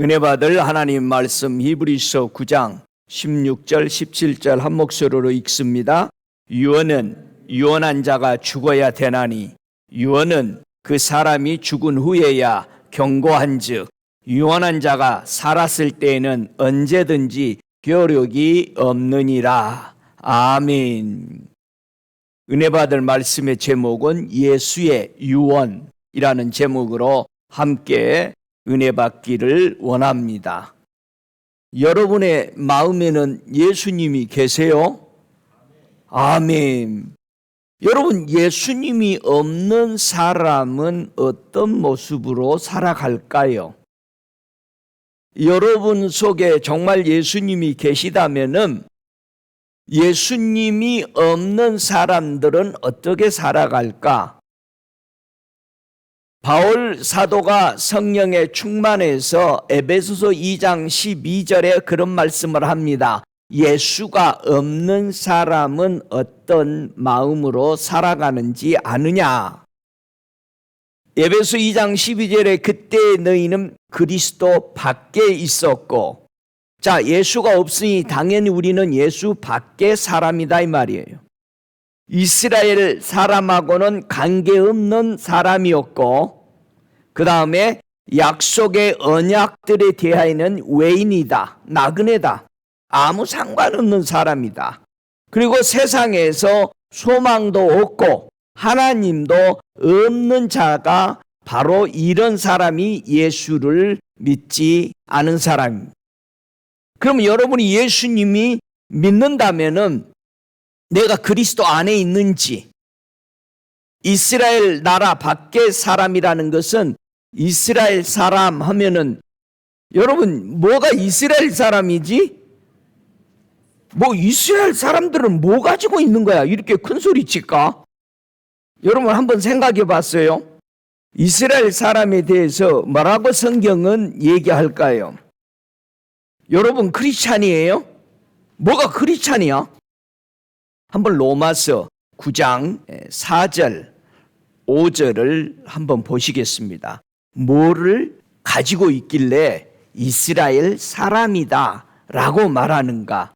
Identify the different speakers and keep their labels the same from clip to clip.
Speaker 1: 은혜 받을 하나님 말씀 히브리서 9장 16절 17절 한 목소리로 읽습니다. 유언은 유언한 자가 죽어야 되나니 유언은 그 사람이 죽은 후에야 경고한즉 유언한 자가 살았을 때에는 언제든지 교력이 없느니라. 아멘. 은혜 받을 말씀의 제목은 예수의 유언이라는 제목으로 함께 은혜 받기를 원합니다. 여러분의 마음에는 예수님이 계세요? 아멘. 여러분, 예수님이 없는 사람은 어떤 모습으로 살아갈까요? 여러분 속에 정말 예수님이 계시다면은 예수님이 없는 사람들은 어떻게 살아갈까? 바울 사도가 성령에 충만해서 에베소서 2장 12절에 그런 말씀을 합니다. 예수가 없는 사람은 어떤 마음으로 살아가는지 아느냐? 에베소 2장 12절에 그때 너희는 그리스도 밖에 있었고, 자, 예수가 없으니 당연히 우리는 예수 밖의 사람이다 이 말이에요. 이스라엘 사람하고는 관계없는 사람이었고, 그 다음에 약속의 언약들에 대하여는 외인이다, 나그네다, 아무 상관없는 사람이다. 그리고 세상에서 소망도 없고 하나님도 없는 자가 바로 이런 사람이 예수를 믿지 않은 사람입니다. 그럼 여러분이 예수님이 믿는다면은 내가 그리스도 안에 있는지, 이스라엘 나라 밖의 사람이라는 것은 이스라엘 사람 하면은 여러분 뭐가 이스라엘 사람이지? 뭐 이스라엘 사람들은 뭐 가지고 있는 거야? 이렇게 큰 소리 칠까? 여러분 한번 생각해 봤어요? 이스라엘 사람에 대해서 뭐라고 성경은 얘기할까요? 여러분 크리스찬이에요? 뭐가 크리스찬이야? 한번 로마서 9장 4절 5절을 한번 보시겠습니다. 뭐를 가지고 있길래 이스라엘 사람이다 라고 말하는가?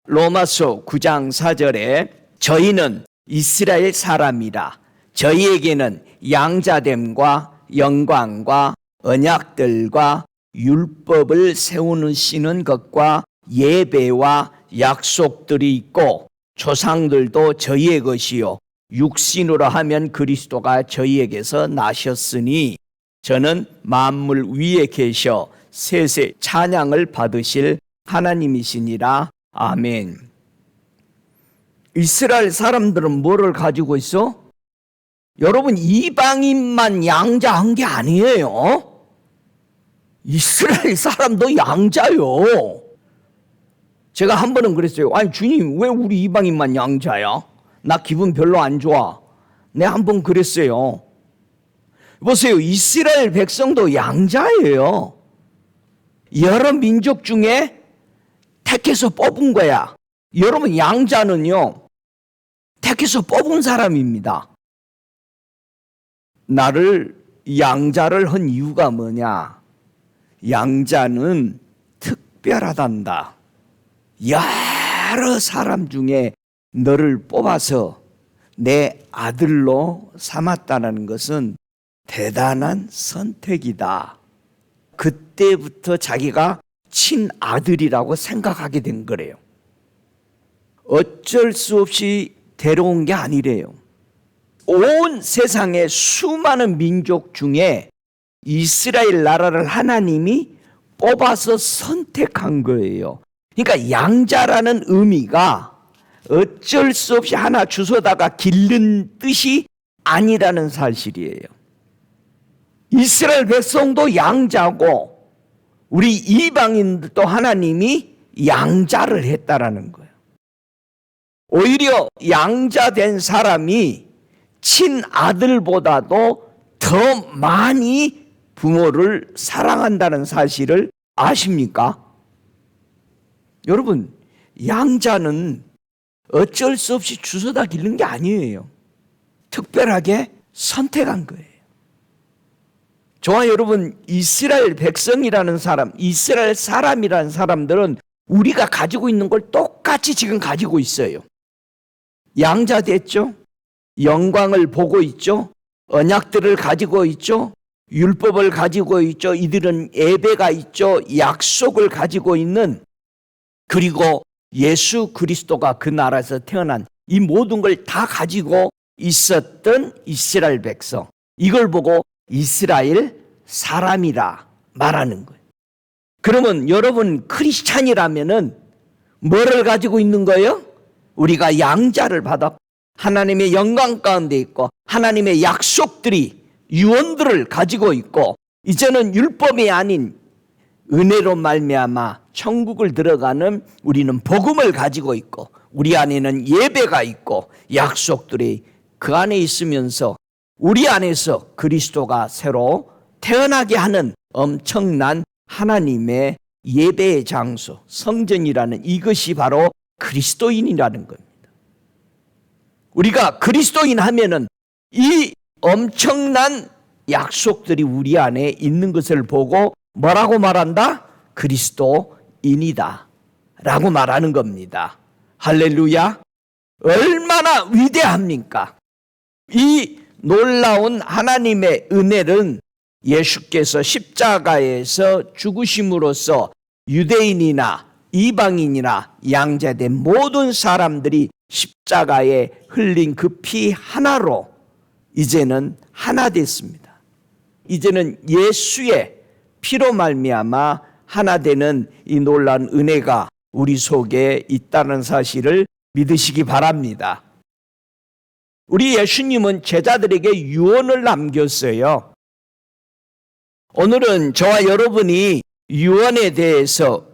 Speaker 1: 로마서 9장 4절에 저희는 이스라엘 사람이라 저희에게는 양자됨과 영광과 언약들과 율법을 세우시는 것과 예배와 약속들이 있고 조상들도 저희의 것이요 육신으로 하면 그리스도가 저희에게서 나셨으니 저는 만물 위에 계셔 세세 찬양을 받으실 하나님이시니라. 아멘. 이스라엘 사람들은 뭐를 가지고 있어? 여러분 이방인만 양자한 게 아니에요. 이스라엘 사람도 양자요. 제가 한 번은 그랬어요. 아니 주님 왜 우리 이방인만 양자야? 나 기분 별로 안 좋아. 네, 한 번 그랬어요. 보세요. 이스라엘 백성도 양자예요. 여러 민족 중에 택해서 뽑은 거야. 여러분 양자는요 택해서 뽑은 사람입니다. 나를 양자를 한 이유가 뭐냐? 양자는 특별하단다. 여러 사람 중에 너를 뽑아서 내 아들로 삼았다는 것은 대단한 선택이다. 그때부터 자기가 친아들이라고 생각하게 된 거래요. 어쩔 수 없이 데려온 게 아니래요. 온 세상의 수많은 민족 중에 이스라엘 나라를 하나님이 뽑아서 선택한 거예요. 그러니까 양자라는 의미가 어쩔 수 없이 하나 주워다가 기른 뜻이 아니라는 사실이에요. 이스라엘 백성도 양자고 우리 이방인들도 하나님이 양자를 했다라는 거예요. 오히려 양자된 사람이 친아들보다도 더 많이 부모를 사랑한다는 사실을 아십니까? 여러분, 양자는 어쩔 수 없이 주워다 기른 게 아니에요. 특별하게 선택한 거예요. 저와 여러분, 이스라엘 백성이라는 사람, 이스라엘 사람이라는 사람들은 우리가 가지고 있는 걸 똑같이 지금 가지고 있어요. 양자 됐죠? 영광을 보고 있죠? 언약들을 가지고 있죠? 율법을 가지고 있죠? 이들은 예배가 있죠? 약속을 가지고 있는, 그리고 예수 그리스도가 그 나라에서 태어난 이 모든 걸 다 가지고 있었던 이스라엘 백성, 이걸 보고 이스라엘 사람이라 말하는 거예요. 그러면 여러분 크리스찬이라면은 뭐를 가지고 있는 거예요? 우리가 양자를 받아 하나님의 영광 가운데 있고 하나님의 약속들이, 유언들을 가지고 있고, 이제는 율법이 아닌 은혜로 말미암아 천국을 들어가는 우리는 복음을 가지고 있고, 우리 안에는 예배가 있고 약속들이 그 안에 있으면서 우리 안에서 그리스도가 새로 태어나게 하는 엄청난 하나님의 예배의 장소, 성전이라는, 이것이 바로 그리스도인이라는 겁니다. 우리가 그리스도인 하면은 이 엄청난 약속들이 우리 안에 있는 것을 보고 뭐라고 말한다? 그리스도인이다 라고 말하는 겁니다. 할렐루야. 얼마나 위대합니까? 이 놀라운 하나님의 은혜는 예수께서 십자가에서 죽으심으로써 유대인이나 이방인이나 양자된 모든 사람들이 십자가에 흘린 그 피 하나로 이제는 하나 됐습니다. 이제는 예수의 피로 말미암아 하나 되는 이 놀라운 은혜가 우리 속에 있다는 사실을 믿으시기 바랍니다. 우리 예수님은 제자들에게 유언을 남겼어요. 오늘은 저와 여러분이 유언에 대해서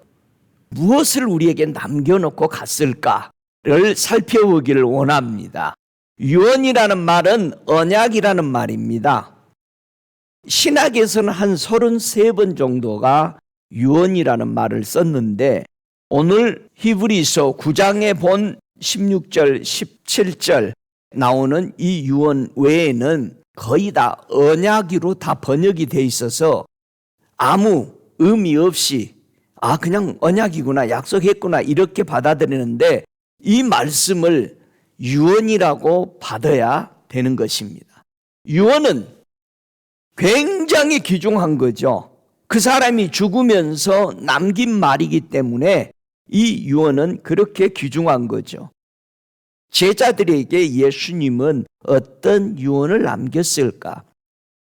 Speaker 1: 무엇을 우리에게 남겨놓고 갔을까를 살펴보기를 원합니다. 유언이라는 말은 언약이라는 말입니다. 신학에서는 한 33번 정도가 유언이라는 말을 썼는데, 오늘 히브리서 9장에 본 16절, 17절 나오는 이 유언 외에는 거의 다 언약으로 다 번역이 돼 있어서 아무 의미 없이 그냥 언약이구나, 약속했구나 이렇게 받아들이는데, 이 말씀을 유언이라고 받아야 되는 것입니다. 유언은 굉장히 귀중한 거죠. 그 사람이 죽으면서 남긴 말이기 때문에 이 유언은 그렇게 귀중한 거죠. 제자들에게 예수님은 어떤 유언을 남겼을까?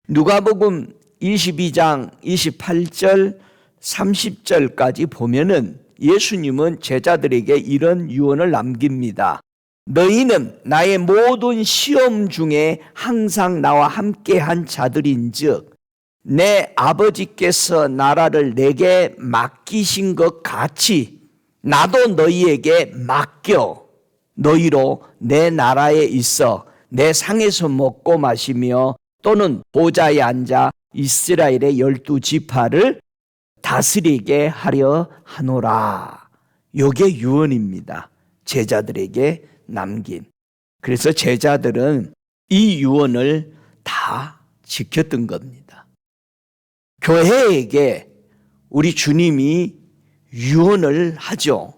Speaker 1: 누가복음 22장 28절 30절까지 보면은 예수님은 제자들에게 이런 유언을 남깁니다. 너희는 나의 모든 시험 중에 항상 나와 함께한 자들인즉 내 아버지께서 나라를 내게 맡기신 것 같이 나도 너희에게 맡겨 너희로 내 나라에 있어 내 상에서 먹고 마시며 또는 보좌에 앉아 이스라엘의 12지파를 다스리게 하려 하노라. 이게 유언입니다. 제자들에게 남긴. 그래서 제자들은 이 유언을 다 지켰던 겁니다. 교회에게 우리 주님이 유언을 하죠.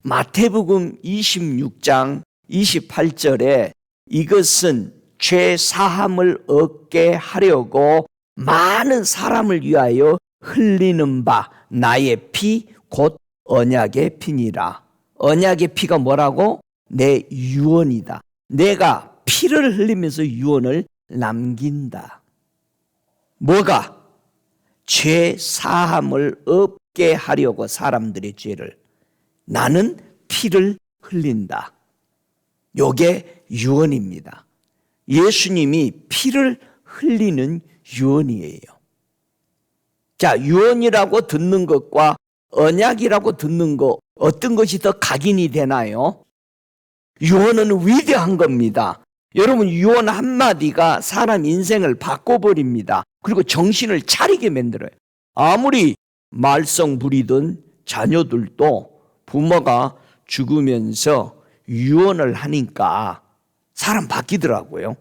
Speaker 1: 마태복음 26장 28절에 이것은 죄 사함을 얻게 하려고 많은 사람을 위하여 흘리는 바 나의 피 곧 언약의 피니라. 언약의 피가 뭐라고? 내 유언이다. 내가 피를 흘리면서 유언을 남긴다. 뭐가? 죄 사함을 얻게 하려고 사람들의 죄를 나는 피를 흘린다. 요게 유언입니다. 예수님이 피를 흘리는 유언이에요. 자, 유언이라고 듣는 것과 언약이라고 듣는 것, 어떤 것이 더 각인이 되나요? 유언은 위대한 겁니다. 여러분, 유언 한마디가 사람 인생을 바꿔버립니다. 그리고 정신을 차리게 만들어요. 아무리 말썽 부리던 자녀들도 부모가 죽으면서 유언을 하니까 사람 바뀌더라고요.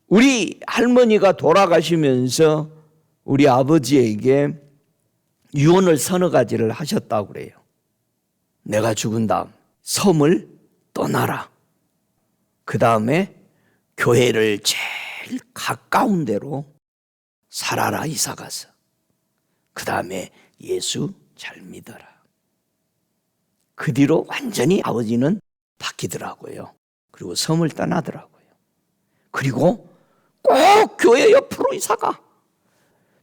Speaker 1: 우리 할머니가 돌아가시면서 우리 아버지에게 유언을 서너 가지를 하셨다고 그래요. 내가 죽은 다음 섬을 떠나라. 그 다음에 교회를 제일 가까운 데로 살아라, 이사 가서. 그 다음에 예수 잘 믿어라. 그 뒤로 완전히 아버지는 바뀌더라고요. 그리고 섬을 떠나더라고요. 그리고 꼭 교회 옆으로 이사가.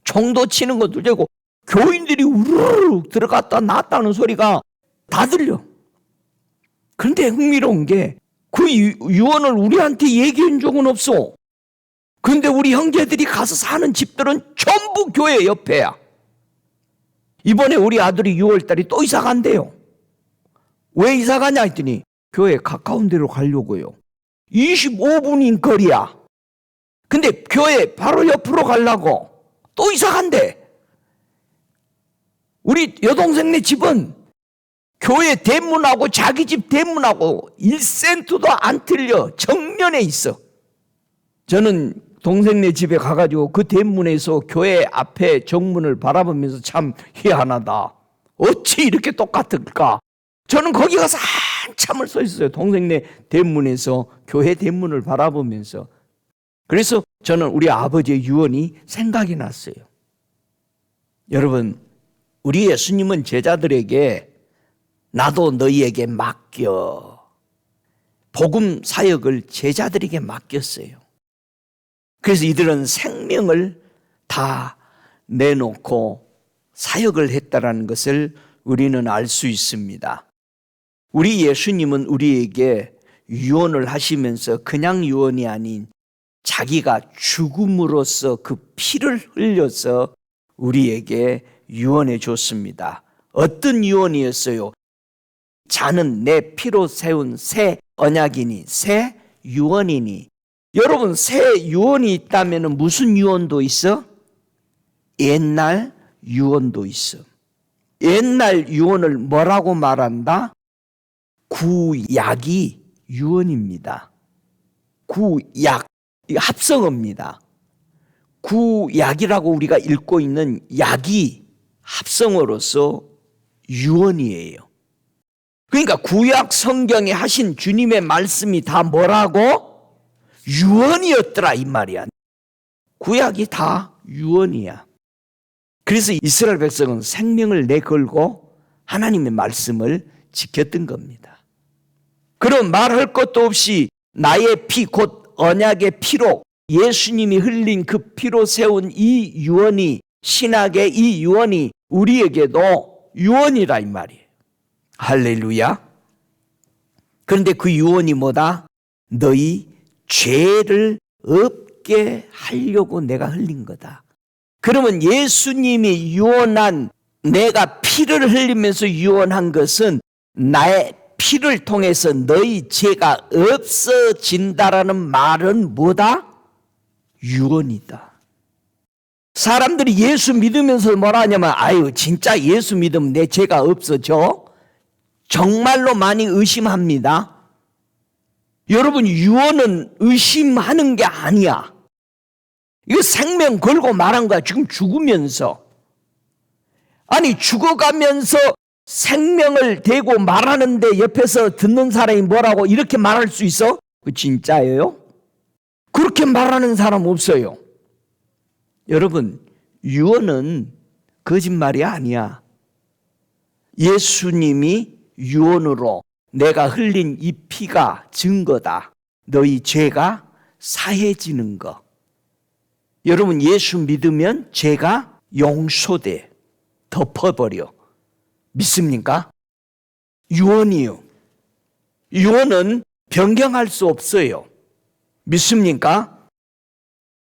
Speaker 1: 종도 치는 것도 되고 교인들이 우르르 들어갔다 나왔다는 소리가 다 들려. 그런데 흥미로운 게 그 유언을 우리한테 얘기한 적은 없어. 그런데 우리 형제들이 가서 사는 집들은 전부 교회 옆에야. 이번에 우리 아들이 6월달에 또 이사 간대요. 왜 이사 가냐 했더니 교회 가까운 데로 가려고요. 25분인 거리야. 근데 교회 바로 옆으로 가려고 또 이사 간대. 우리 여동생네 집은 교회 대문하고 자기 집 대문하고 1센트도 안 틀려. 정면에 있어. 저는 동생네 집에 가가지고 그 대문에서 교회 앞에 정문을 바라보면서 참 희한하다. 어찌 이렇게 똑같을까? 저는 거기 가서 한참을 서 있어요. 동생네 대문에서 교회 대문을 바라보면서. 그래서 저는 우리 아버지의 유언이 생각이 났어요. 여러분, 우리 예수님은 제자들에게 나도 너희에게 맡겨. 복음 사역을 제자들에게 맡겼어요. 그래서 이들은 생명을 다 내놓고 사역을 했다라는 것을 우리는 알 수 있습니다. 우리 예수님은 우리에게 유언을 하시면서 그냥 유언이 아닌 자기가 죽음으로써 그 피를 흘려서 우리에게 유언해 줬습니다. 어떤 유언이었어요? 자는 내 피로 세운 새 언약이니 새 유언이니. 여러분, 새 유언이 있다면 무슨 유언도 있어? 옛날 유언도 있어. 옛날 유언을 뭐라고 말한다? 구약이 유언입니다. 구약, 합성어입니다. 구약이라고 우리가 읽고 있는 약이 합성어로서 유언이에요. 그러니까 구약 성경에 하신 주님의 말씀이 다 뭐라고? 유언이었더라 이 말이야. 구약이 다 유언이야. 그래서 이스라엘 백성은 생명을 내걸고 하나님의 말씀을 지켰던 겁니다. 그럼 말할 것도 없이 나의 피 곧 언약의 피로 예수님이 흘린 그 피로 세운 이 유언이, 신약의 이 유언이 우리에게도 유언이라 이 말이에요. 할렐루야. 그런데 그 유언이 뭐다? 너희 죄를 없게 하려고 내가 흘린 거다. 그러면 예수님이 유언한, 내가 피를 흘리면서 유언한 것은 나의 피를 통해서 너희 죄가 없어진다라는 말은 뭐다? 유언이다. 사람들이 예수 믿으면서 뭐라 하냐면 아유 진짜 예수 믿으면 내 죄가 없어져? 정말로 많이 의심합니다. 여러분, 유언은 의심하는 게 아니야. 이거 생명 걸고 말한 거야. 지금 죽으면서. 아니 죽어가면서 생명을 대고 말하는데 옆에서 듣는 사람이 뭐라고 이렇게 말할 수 있어? 진짜예요? 그렇게 말하는 사람 없어요. 여러분, 유언은 거짓말이 아니야. 예수님이 유언으로 내가 흘린 이 피가 증거다. 너희 죄가 사해지는 거. 여러분, 예수 믿으면 죄가 용서돼. 덮어버려. 믿습니까? 유언이요. 유언은 변경할 수 없어요. 믿습니까?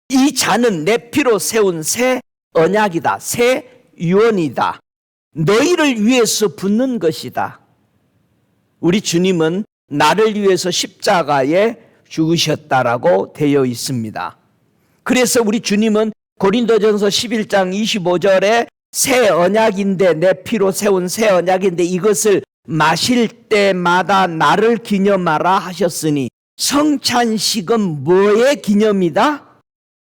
Speaker 1: 이 자는 내 피로 세운 새 언약이다. 새 유언이다. 너희를 위해서 붙는 것이다. 우리 주님은 나를 위해서 십자가에 죽으셨다라고 되어 있습니다. 그래서 우리 주님은 고린도전서 11장 25절에 새 언약인데, 내 피로 세운 새 언약인데 이것을 마실 때마다 나를 기념하라 하셨으니, 성찬식은 뭐의 기념이다?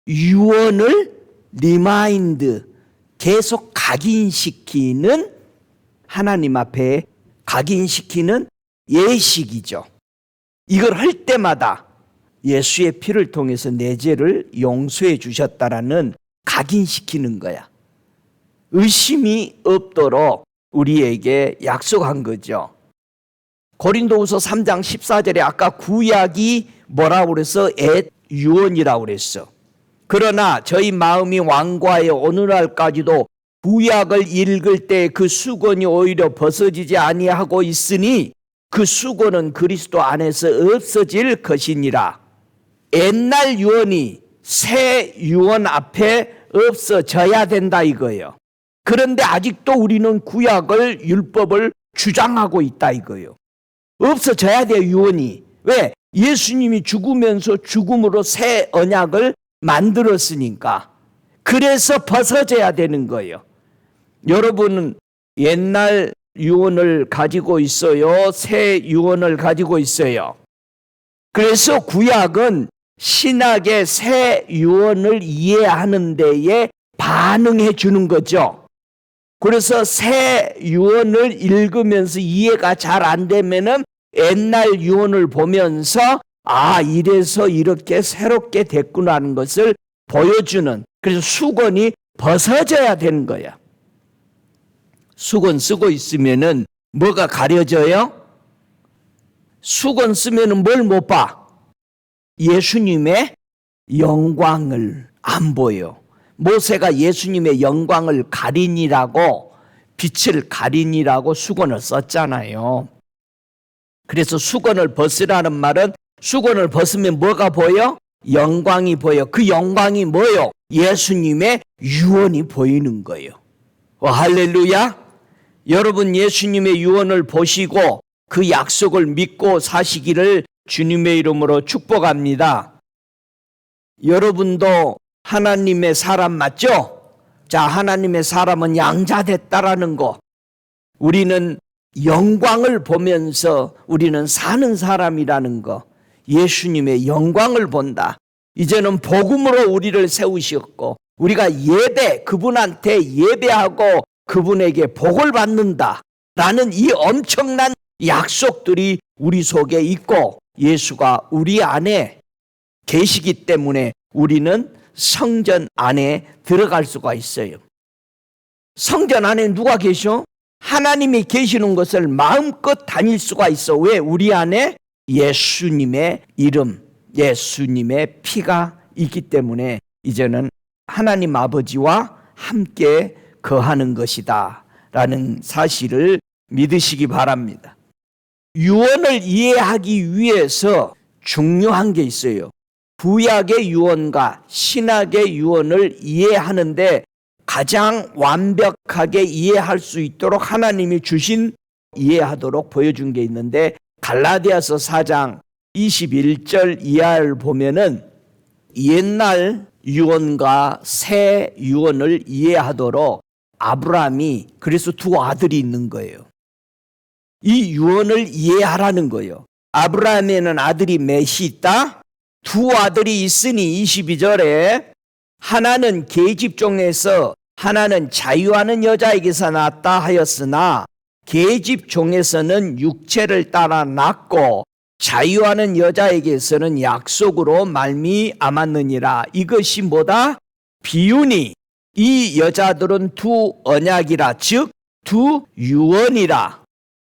Speaker 1: 유언을 리마인드, 계속 각인시키는, 하나님 앞에 각인시키는 예식이죠. 이걸 할 때마다 예수의 피를 통해서 내 죄를 용서해 주셨다라는 각인시키는 거야. 의심이 없도록 우리에게 약속한 거죠. 고린도후서 3장 14절에 아까 구약이 뭐라고 그래서 옛 유언이라고 그랬어. 그러나 저희 마음이 완고하여 오늘날까지도 구약을 읽을 때 그 수건이 오히려 벗어지지 아니하고 있으니 그 수건은 그리스도 안에서 없어질 것이니라. 옛날 유언이 새 유언 앞에 없어져야 된다 이거예요. 그런데 아직도 우리는 구약을, 율법을 주장하고 있다 이거예요. 없어져야 돼요, 유언이. 왜? 예수님이 죽으면서 죽음으로 새 언약을 만들었으니까. 그래서 벗어져야 되는 거예요. 여러분은 옛날 유언을 가지고 있어요? 새 유언을 가지고 있어요? 그래서 구약은 신약의 새 유언을 이해하는 데에 반응해 주는 거죠. 그래서 새 유언을 읽으면서 이해가 잘 안 되면은 옛날 유언을 보면서 아, 이래서 이렇게 새롭게 됐구나 하는 것을 보여주는, 그래서 수건이 벗어져야 되는 거야. 수건 쓰고 있으면은 뭐가 가려져요? 수건 쓰면은 뭘 못 봐? 예수님의 영광을 안 보여. 모세가 예수님의 영광을 가리니라고, 빛을 가리니라고 수건을 썼잖아요. 그래서 수건을 벗으라는 말은 수건을 벗으면 뭐가 보여? 영광이 보여. 그 영광이 뭐요? 예수님의 유언이 보이는 거예요. 할렐루야. 여러분 예수님의 유언을 보시고 그 약속을 믿고 사시기를 주님의 이름으로 축복합니다. 여러분도 하나님의 사람 맞죠? 자, 하나님의 사람은 양자됐다라는 거. 우리는 영광을 보면서 우리는 사는 사람이라는 거. 예수님의 영광을 본다. 이제는 복음으로 우리를 세우셨고 우리가 그분한테 예배하고 그분에게 복을 받는다 라는 이 엄청난 약속들이 우리 속에 있고 예수가 우리 안에 계시기 때문에 우리는 성전 안에 들어갈 수가 있어요. 성전 안에 누가 계셔? 하나님이 계시는 것을 마음껏 다닐 수가 있어. 왜? 우리 안에 예수님의 이름, 예수님의 피가 있기 때문에 이제는 하나님 아버지와 함께 거하는 것이다 라는 사실을 믿으시기 바랍니다. 유언을 이해하기 위해서 중요한 게 있어요. 구약의 유언과 신약의 유언을 이해하는데 가장 완벽하게 이해할 수 있도록 하나님이 주신, 이해하도록 보여준 게 있는데 갈라디아서 4장 21절 이하를 보면은 옛날 유언과 새 유언을 이해하도록 아브라함이, 그래서 두 아들이 있는 거예요. 이 유언을 이해하라는 거예요. 아브라함에는 아들이 몇이 있다? 두 아들이 있으니 22절에 하나는 계집종에서 하나는 자유하는 여자에게서 낳았다 하였으나 계집종에서는 육체를 따라 낳고 자유하는 여자에게서는 약속으로 말미암았느니라. 이것이 뭐다? 비유니 이 여자들은 두 언약이라, 즉 두 유언이라.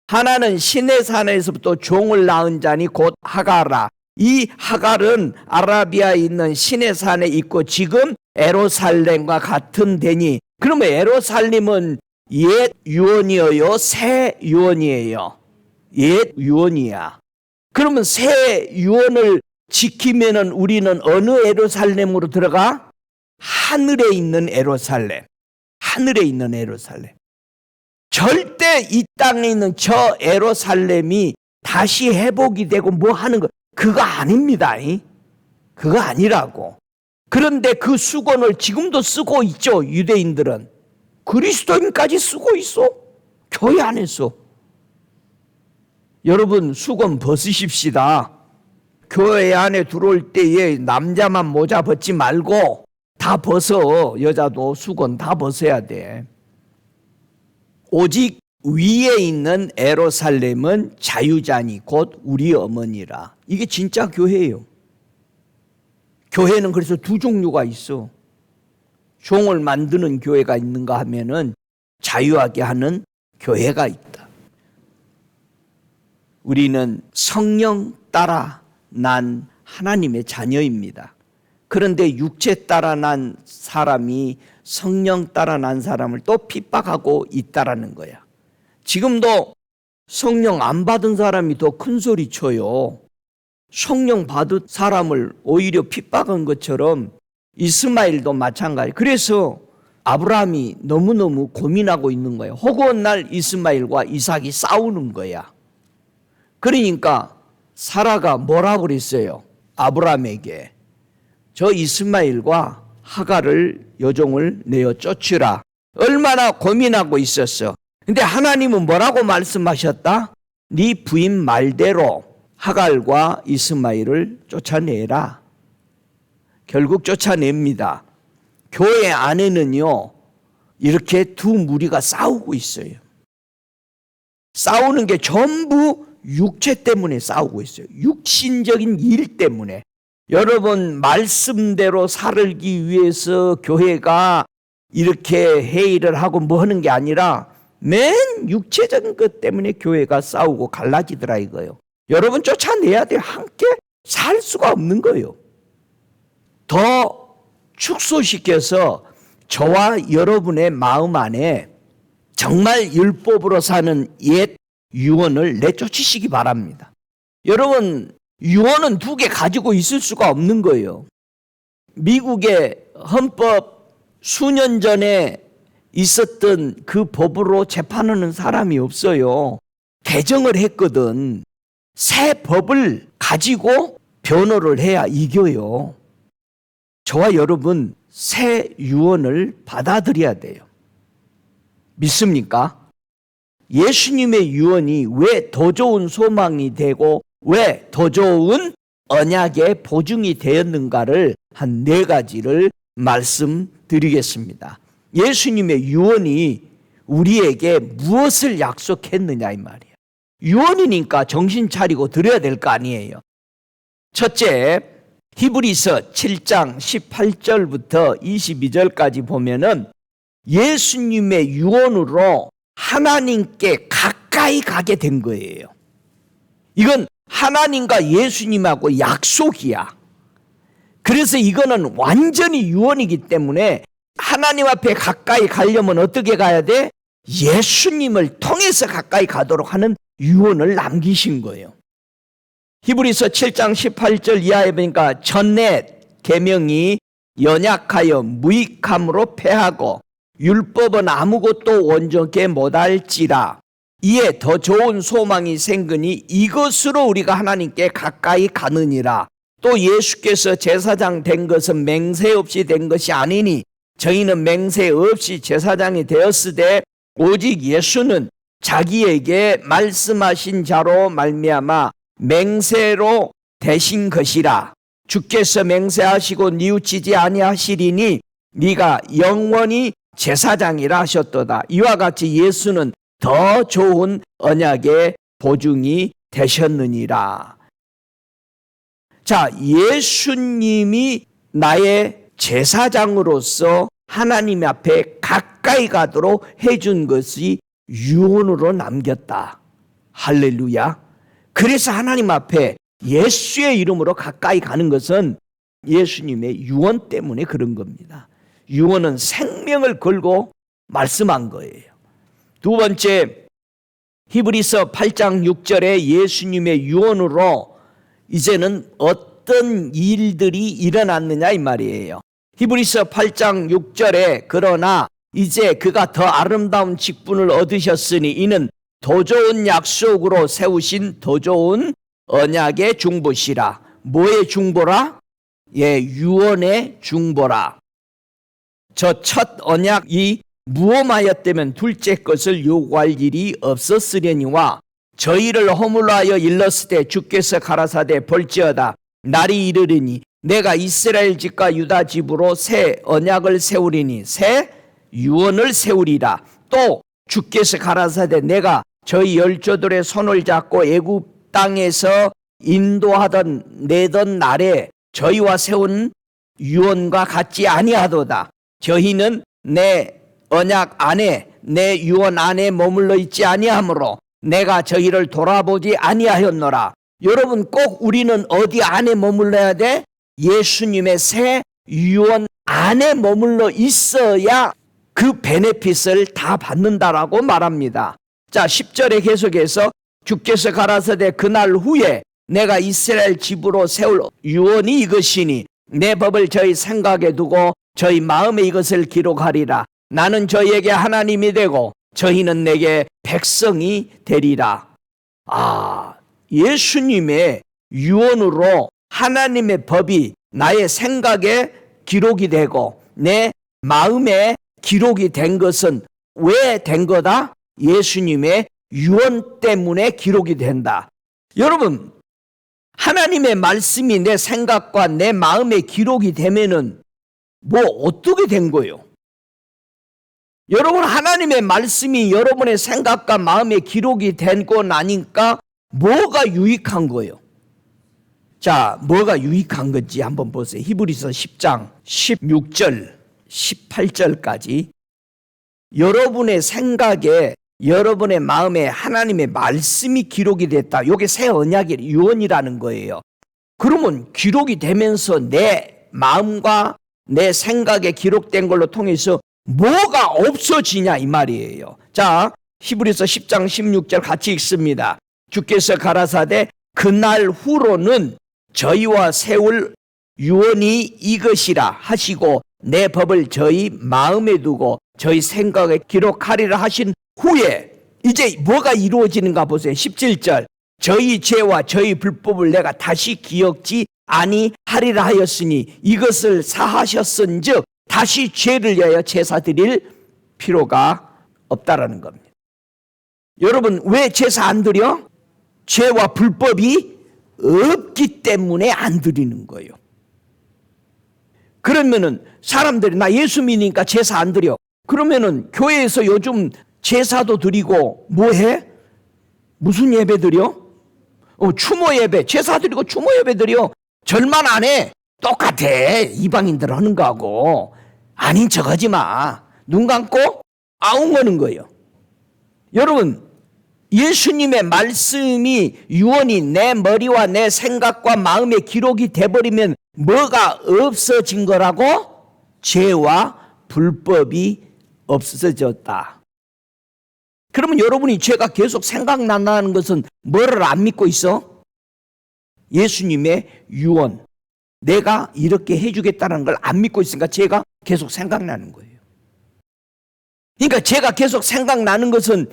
Speaker 1: 하나는 시내 산에서부터 종을 낳은 자니 곧 하가라. 이 하갈은 아라비아에 있는 시내 산에 있고 지금 예루살렘과 같은 데니, 그러면 예루살렘은 옛 유언이에요? 새 유언이에요? 옛 유언이야. 그러면 새 유언을 지키면은 우리는 어느 예루살렘으로 들어가? 하늘에 있는 예루살렘. 하늘에 있는 예루살렘. 절대 이 땅에 있는 저 예루살렘이 다시 회복이 되고 뭐 하는 거, 그거 아닙니다. 그거 아니라고. 그런데 그 수건을 지금도 쓰고 있죠. 유대인들은. 그리스도인까지 쓰고 있어. 교회 안에서. 여러분 수건 벗으십시다. 교회 안에 들어올 때에 남자만 모자 벗지 말고 다 벗어. 여자도 수건 다 벗어야 돼. 오직 위에 있는 예루살렘은 자유자니 곧 우리 어머니라. 이게 진짜 교회예요. 교회는 그래서 두 종류가 있어. 종을 만드는 교회가 있는가 하면은 자유하게 하는 교회가 있다. 우리는 성령 따라 난 하나님의 자녀입니다. 그런데 육체 따라 난 사람이 성령 따라 난 사람을 또 핍박하고 있다라는 거야. 지금도 성령 안 받은 사람이 더 큰 소리 쳐요. 성령 받은 사람을 오히려 핍박한 것처럼 이스마엘도 마찬가지. 그래서 아브라함이 너무너무 고민하고 있는 거예요. 허구한 날 이스마엘과 이삭이 싸우는 거야. 그러니까 사라가 뭐라고 그랬어요? 아브라함에게 저 이스마엘과 하갈을 여종을 내어 쫓으라. 얼마나 고민하고 있었어. 근데 하나님은 뭐라고 말씀하셨다? 네 부인 말대로 하갈과 이스마엘을 쫓아내라. 결국 쫓아냅니다. 교회 안에는요, 이렇게 두 무리가 싸우고 있어요. 싸우는 게 전부 육체 때문에 싸우고 있어요. 육신적인 일 때문에. 여러분, 말씀대로 살기 위해서 교회가 이렇게 회의를 하고 뭐 하는 게 아니라 맨 육체적인 것 때문에 교회가 싸우고 갈라지더라 이거예요. 여러분 쫓아내야 돼요. 함께 살 수가 없는 거예요. 더 축소시켜서 저와 여러분의 마음 안에 정말 율법으로 사는 옛 유언을 내쫓으시기 바랍니다. 여러분, 유언은 두 개 가지고 있을 수가 없는 거예요. 미국의 헌법 수년 전에 있었던 그 법으로 재판하는 사람이 없어요. 개정을 했거든. 새 법을 가지고 변호를 해야 이겨요. 저와 여러분 새 유언을 받아들여야 돼요. 믿습니까? 예수님의 유언이 왜 더 좋은 소망이 되고 왜 더 좋은 언약의 보증이 되었는가를 한 4가지를 말씀드리겠습니다. 예수님의 유언이 우리에게 무엇을 약속했느냐 이 말이에요. 유언이니까 정신 차리고 들어야 될 거 아니에요. 첫째, 히브리서 7장 18절부터 22절까지 보면은 예수님의 유언으로 하나님께 가까이 가게 된 거예요. 이건 하나님과 예수님하고 약속이야. 그래서 이거는 완전히 유언이기 때문에 하나님 앞에 가까이 가려면 어떻게 가야 돼? 예수님을 통해서 가까이 가도록 하는 유언을 남기신 거예요. 히브리서 7장 18절 이하에 보니까 전에 계명이 연약하여 무익함으로 패하고 율법은 아무것도 온전케 못할지라 이에 더 좋은 소망이 생기니 이것으로 우리가 하나님께 가까이 가느니라. 또 예수께서 제사장 된 것은 맹세 없이 된 것이 아니니 저희는 맹세 없이 제사장이 되었으되 오직 예수는 자기에게 말씀하신 자로 말미암아 맹세로 되신 것이라. 주께서 맹세하시고 뉘우치지 아니하시리니 네가 영원히 제사장이라 하셨도다. 이와 같이 예수는 더 좋은 언약의 보증이 되셨느니라. 자, 예수님이 나의 제사장으로서 하나님 앞에 가까이 가도록 해준 것이 유언으로 남겼다. 할렐루야. 그래서 하나님 앞에 예수의 이름으로 가까이 가는 것은 예수님의 유언 때문에 그런 겁니다. 유언은 생명을 걸고 말씀한 거예요. 두 번째, 히브리서 8장 6절에 예수님의 유언으로 이제는 어떤 일들이 일어났느냐 이 말이에요. 히브리서 8장 6절에 그러나 이제 그가 더 아름다운 직분을 얻으셨으니 이는 더 좋은 약속으로 세우신 더 좋은 언약의 중보시라. 뭐의 중보라? 예, 유언의 중보라. 저 첫 언약이 무엄하였다면 둘째 것을 요구할 일이 없었으려니와 저희를 허물하여 일렀을 때 주께서 가라사대 볼지어다 날이 이르리니 내가 이스라엘 집과 유다 집으로 새 언약을 세우리니 새 유언을 세우리라. 또 주께서 가라사대 내가 저희 열조들의 손을 잡고 애굽 땅에서 인도하던 내던 날에 저희와 세운 유언과 같지 아니하도다. 저희는 내 언약 안에 내 유언 안에 머물러 있지 아니하므로 내가 저희를 돌아보지 아니하였노라. 여러분, 꼭 우리는 어디 안에 머물러야 돼? 예수님의 새 유언 안에 머물러 있어야 그 베네핏을 다 받는다라고 말합니다. 자, 10절에 계속해서 주께서 가라사대 그날 후에 내가 이스라엘 집으로 세울 유언이 이것이니 내 법을 저희 생각에 두고 저희 마음에 이것을 기록하리라. 나는 저희에게 하나님이 되고 저희는 내게 백성이 되리라. 예수님의 유언으로 하나님의 법이 나의 생각에 기록이 되고 내 마음에 기록이 된 것은 왜 된 거다? 예수님의 유언 때문에 기록이 된다. 여러분, 하나님의 말씀이 내 생각과 내 마음에 기록이 되면은 뭐 어떻게 된 거예요? 여러분, 하나님의 말씀이 여러분의 생각과 마음에 기록이 되고 나니까 뭐가 유익한 거예요? 자, 뭐가 유익한 건지 한번 보세요. 히브리서 10장 16절 18절까지 여러분의 생각에 여러분의 마음에 하나님의 말씀이 기록이 됐다. 이게 새 언약의 유언이라는 거예요. 그러면 기록이 되면서 내 마음과 내 생각에 기록된 걸로 통해서 뭐가 없어지냐 이 말이에요. 자, 히브리서 10장 16절 같이 읽습니다. 주께서 가라사대 그날 후로는 저희와 세울 유언이 이것이라 하시고 내 법을 저희 마음에 두고 저희 생각에 기록하리라 하신 후에 이제 뭐가 이루어지는가 보세요. 17절 저희 죄와 저희 불법을 내가 다시 기억지 아니하리라 하였으니 이것을 사하셨은즉 다시 죄를 위하여 제사 드릴 필요가 없다라는 겁니다. 여러분, 왜 제사 안 드려? 죄와 불법이 없기 때문에 안 드리는 거예요. 그러면은 사람들이 나 예수 믿으니까 제사 안 드려. 그러면은 교회에서 요즘 제사도 드리고 뭐 해? 무슨 예배 드려? 추모 예배. 제사 드리고 추모 예배 드려. 절만 안 해. 똑같아. 이방인들 하는 거하고. 아닌 척 하지 마. 눈 감고 아웅거는 거예요. 여러분, 예수님의 말씀이 유언이 내 머리와 내 생각과 마음에 기록이 돼버리면 뭐가 없어진 거라고? 죄와 불법이 없어졌다. 그러면 여러분이 죄가 계속 생각난다는 것은 뭐를 안 믿고 있어? 예수님의 유언, 내가 이렇게 해주겠다는 걸 안 믿고 있으니까 죄가 계속 생각나는 거예요. 그러니까 죄가 계속 생각나는 것은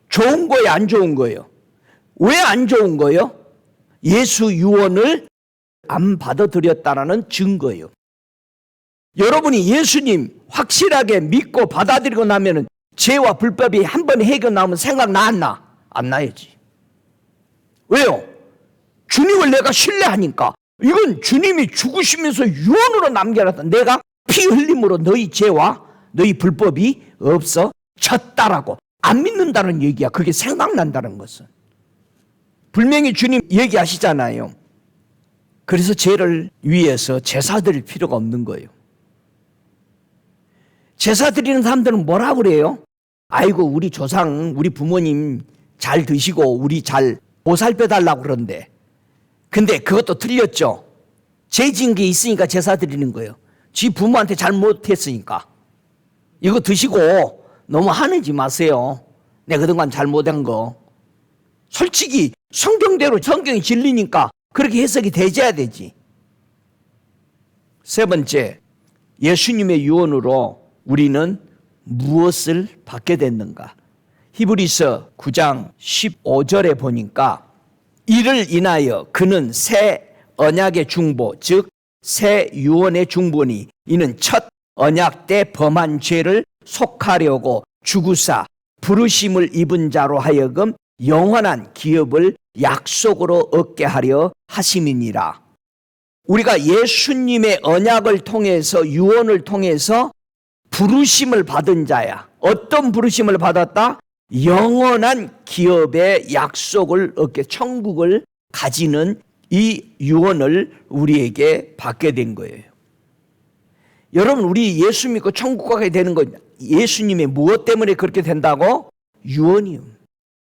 Speaker 1: 좋은 거예요, 안 좋은 거예요? 왜 안 좋은 거예요? 예수 유언을 안 받아들였다라는 증거예요. 여러분이 예수님 확실하게 믿고 받아들이고 나면은 죄와 불법이 한 번 해결 나오면 생각나 안 나? 안 나야지. 왜요? 주님을 내가 신뢰하니까. 이건 주님이 죽으시면서 유언으로 남겨놨다. 내가 피 흘림으로 너희 죄와 너희 불법이 없어졌다라고. 안 믿는다는 얘기야. 그게 생각난다는 것은. 분명히 주님 얘기하시잖아요. 그래서 죄를 위해서 제사 드릴 필요가 없는 거예요. 제사 드리는 사람들은 뭐라 그래요? 아이고, 우리 조상, 우리 부모님 잘 드시고 우리 잘 보살펴 달라고 그러는데. 근데 그것도 틀렸죠. 죄 지은 게 있으니까 제사 드리는 거예요. 지 부모한테 잘못했으니까. 이거 드시고 너무 화내지 마세요. 내가 그동안 잘못한 거. 솔직히 성경대로 성경이 진리니까 그렇게 해석이 되져야 되지. 세 번째, 예수님의 유언으로 우리는 무엇을 받게 됐는가? 히브리서 9장 15절에 보니까 이를 인하여 그는 새 언약의 중보, 즉 새 유언의 중보니 이는 첫 언약 때 범한 죄를 속하려고 죽으사 부르심을 입은 자로 하여금 영원한 기업을 약속으로 얻게 하려 하심이니라. 우리가 예수님의 언약을 통해서 유언을 통해서 부르심을 받은 자야. 어떤 부르심을 받았다? 영원한 기업의 약속을 얻게 천국을 가지는 이 유언을 우리에게 받게 된 거예요. 여러분, 우리 예수 믿고 천국 가게 되는 건 예수님의 무엇 때문에 그렇게 된다고? 유언이요.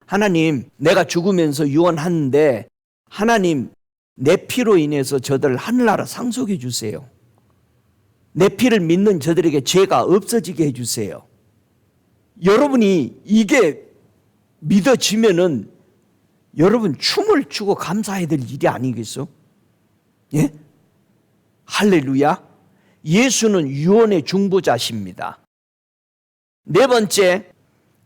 Speaker 1: 하나님, 내가 죽으면서 유언하는데 하나님, 내 피로 인해서 저들을 하늘나라 상속해 주세요. 내 피를 믿는 저들에게 죄가 없어지게 해주세요. 여러분이 이게 믿어지면은 여러분 춤을 추고 감사해야 될 일이 아니겠어? 예? 할렐루야. 예수는 유언의 중보자십니다. 네 번째,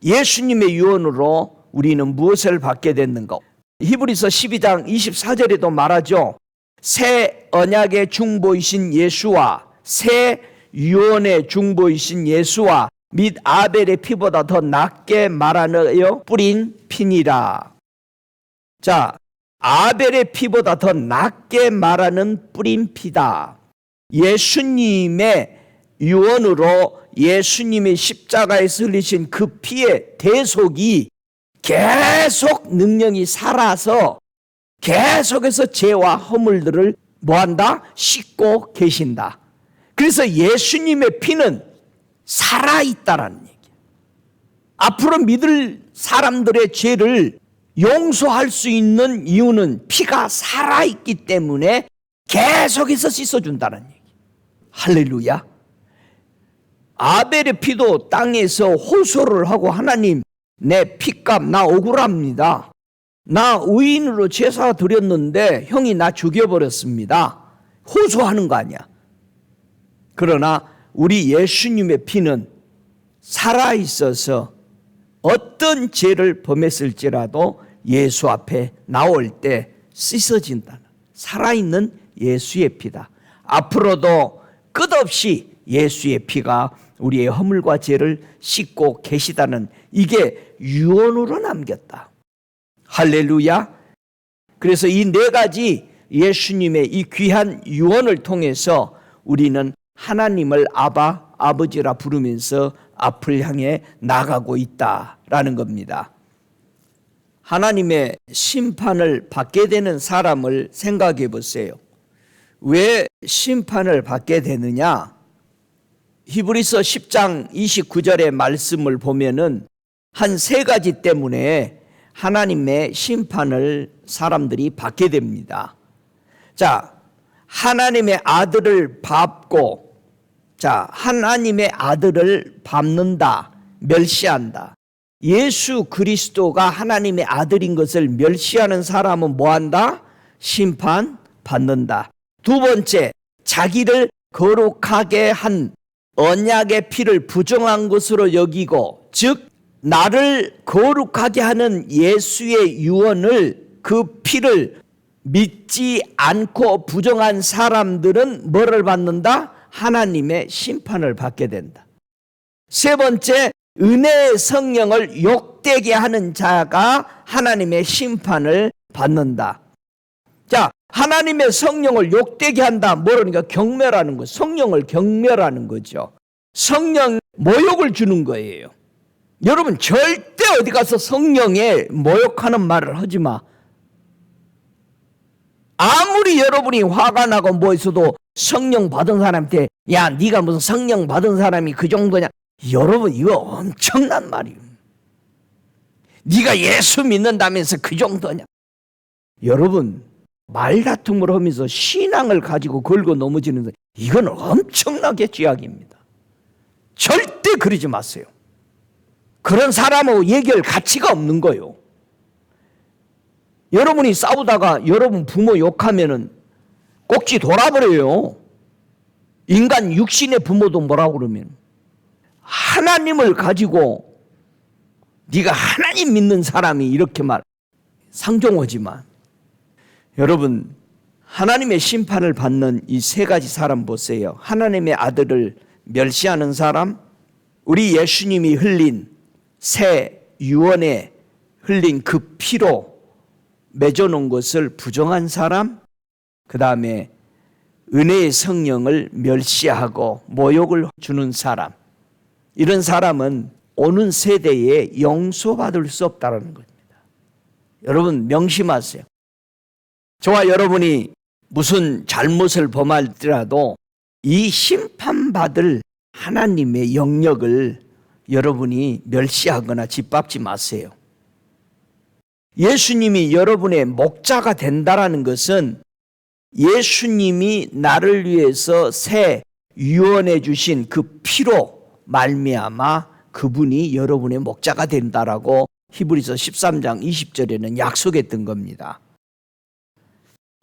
Speaker 1: 예수님의 유언으로 우리는 무엇을 받게 됐는가? 히브리서 12장 24절에도 말하죠. 새 언약의 중보이신 예수와 새 유언의 중보이신 예수와 및 아벨의 피보다 더 낫게 말하여 뿌린 피니라. 자, 아벨의 피보다 더 낫게 말하는 뿌린 피다. 예수님의 유언으로 예수님의 십자가에서 흘리신 그 피의 대속이 계속 능력이 살아서 계속해서 죄와 허물들을 뭐한다? 씻고 계신다. 그래서 예수님의 피는 살아있다라는 얘기예요. 앞으로 믿을 사람들의 죄를 용서할 수 있는 이유는 피가 살아있기 때문에 계속해서 씻어준다는 얘기예요. 할렐루야. 아벨의 피도 땅에서 호소를 하고 하나님, 내 피값 나 억울합니다. 나 의인으로 제사 드렸는데 형이 나 죽여버렸습니다. 호소하는 거 아니야. 그러나 우리 예수님의 피는 살아있어서 어떤 죄를 범했을지라도 예수 앞에 나올 때 씻어진다는 살아있는 예수의 피다. 앞으로도 끝없이 예수의 피가 우리의 허물과 죄를 씻고 계시다는 이게 유언으로 남겼다. 할렐루야. 그래서 이 네 가지 예수님의 이 귀한 유언을 통해서 우리는 하나님을 아바, 아버지라 부르면서 앞을 향해 나가고 있다라는 겁니다. 하나님의 심판을 받게 되는 사람을 생각해 보세요. 왜 심판을 받게 되느냐? 히브리서 10장 29절의 말씀을 보면은 한 세 가지 때문에 하나님의 심판을 사람들이 받게 됩니다. 자, 하나님의 아들을 밟고, 자, 하나님의 아들을 밟는다, 멸시한다. 예수 그리스도가 하나님의 아들인 것을 멸시하는 사람은 뭐한다? 심판받는다. 두 번째, 자기를 거룩하게 한 언약의 피를 부정한 것으로 여기고, 즉 나를 거룩하게 하는 예수의 유언을, 그 피를 믿지 않고 부정한 사람들은 뭐를 받는다? 하나님의 심판을 받게 된다. 세 번째, 은혜의 성령을 욕되게 하는 자가 하나님의 심판을 받는다. 자, 하나님의 성령을 욕되게 한다. 뭐라니까? 경멸하는 거. 성령을 경멸하는 거죠. 성령 모욕을 주는 거예요. 여러분, 절대 어디 가서 성령에 모욕하는 말을 하지 마. 아무리 여러분이 화가 나고 뭐 있어도 성령 받은 사람한테 야, 네가 무슨 성령 받은 사람이 그 정도냐? 여러분, 이거 엄청난 말이에요. 네가 예수 믿는다면서 그 정도냐? 여러분, 말다툼을 하면서 신앙을 가지고 걸고 넘어지는 이건 엄청나게 죄악입니다. 절대 그러지 마세요. 그런 사람하고 얘기할 가치가 없는 거예요. 여러분이 싸우다가 여러분 부모 욕하면은 꼭지 돌아버려요. 인간 육신의 부모도 뭐라고 그러면 하나님을 가지고 네가 하나님 믿는 사람이 이렇게 말 상종하지만, 여러분, 하나님의 심판을 받는 이 세 가지 사람 보세요. 하나님의 아들을 멸시하는 사람, 우리 예수님이 흘린 새 유언에 흘린 그 피로 맺어놓은 것을 부정한 사람, 그 다음에 은혜의 성령을 멸시하고 모욕을 주는 사람, 이런 사람은 오는 세대에 용서받을 수 없다는 겁니다. 여러분 명심하세요. 저와 여러분이 무슨 잘못을 범할지라도 이 심판받을 하나님의 영역을 여러분이 멸시하거나 짓밟지 마세요. 예수님이 여러분의 목자가 된다는 것은 예수님이 나를 위해서 새 유언해 주신 그 피로 말미암아 그분이 여러분의 목자가 된다라고 히브리서 13장 20절에는 약속했던 겁니다.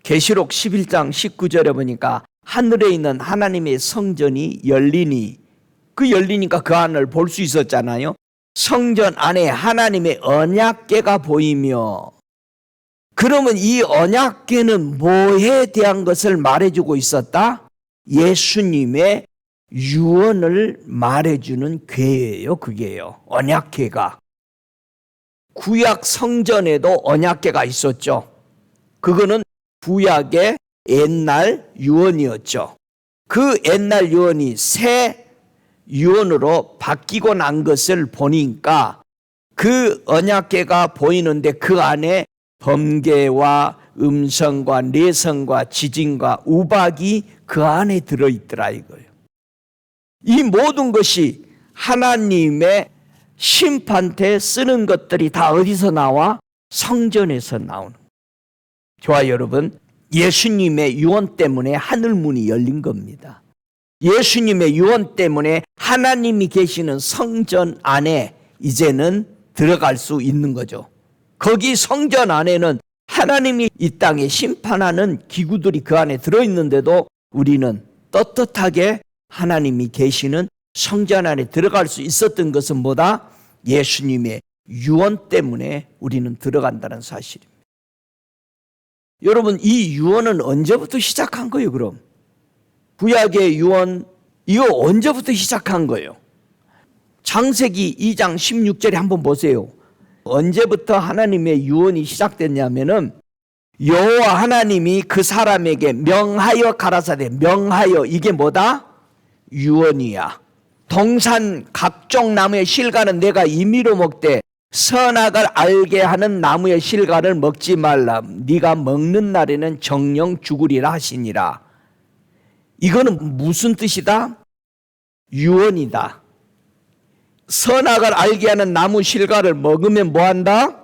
Speaker 1: 계시록 11장 19절에 보니까 하늘에 있는 하나님의 성전이 열리니, 그 열리니까 그 안을 볼 수 있었잖아요. 성전 안에 하나님의 언약궤가 보이며, 그러면 이 언약궤는 뭐에 대한 것을 말해주고 있었다? 예수님의 유언을 말해주는 궤예요. 그게요, 언약궤가. 구약 성전에도 언약궤가 있었죠. 그거는 구약의 옛날 유언이었죠. 그 옛날 유언이 새 유언으로 바뀌고 난 것을 보니까 그 언약궤가 보이는데 그 안에 번개와 음성과 내성과 지진과 우박이 그 안에 들어있더라 이거예요. 이 모든 것이 하나님의 심판대 쓰는 것들이 다 어디서 나와? 성전에서 나오는. 저와 여러분, 예수님의 유언 때문에 하늘문이 열린 겁니다. 예수님의 유언 때문에 하나님이 계시는 성전 안에 이제는 들어갈 수 있는 거죠. 거기 성전 안에는 하나님이 이 땅에 심판하는 기구들이 그 안에 들어있는데도 우리는 떳떳하게 하나님이 계시는 성전 안에 들어갈 수 있었던 것은 뭐다? 예수님의 유언 때문에 우리는 들어간다는 사실입니다. 여러분, 이 유언은 언제부터 시작한 거예요, 그럼? 구약의 유언, 이거 언제부터 시작한 거예요? 창세기 2장 16절에 한번 보세요. 언제부터 하나님의 유언이 시작됐냐면은 여호와 하나님이 그 사람에게 명하여 가라사대, 명하여, 이게 뭐다? 유언이야. 동산 각종 나무의 실과는 내가 임의로 먹되 선악을 알게 하는 나무의 실과를 먹지 말라. 네가 먹는 날에는 정령 죽으리라 하시니라. 이거는 무슨 뜻이다? 유언이다. 선악을 알게 하는 나무 실과를 먹으면 뭐한다?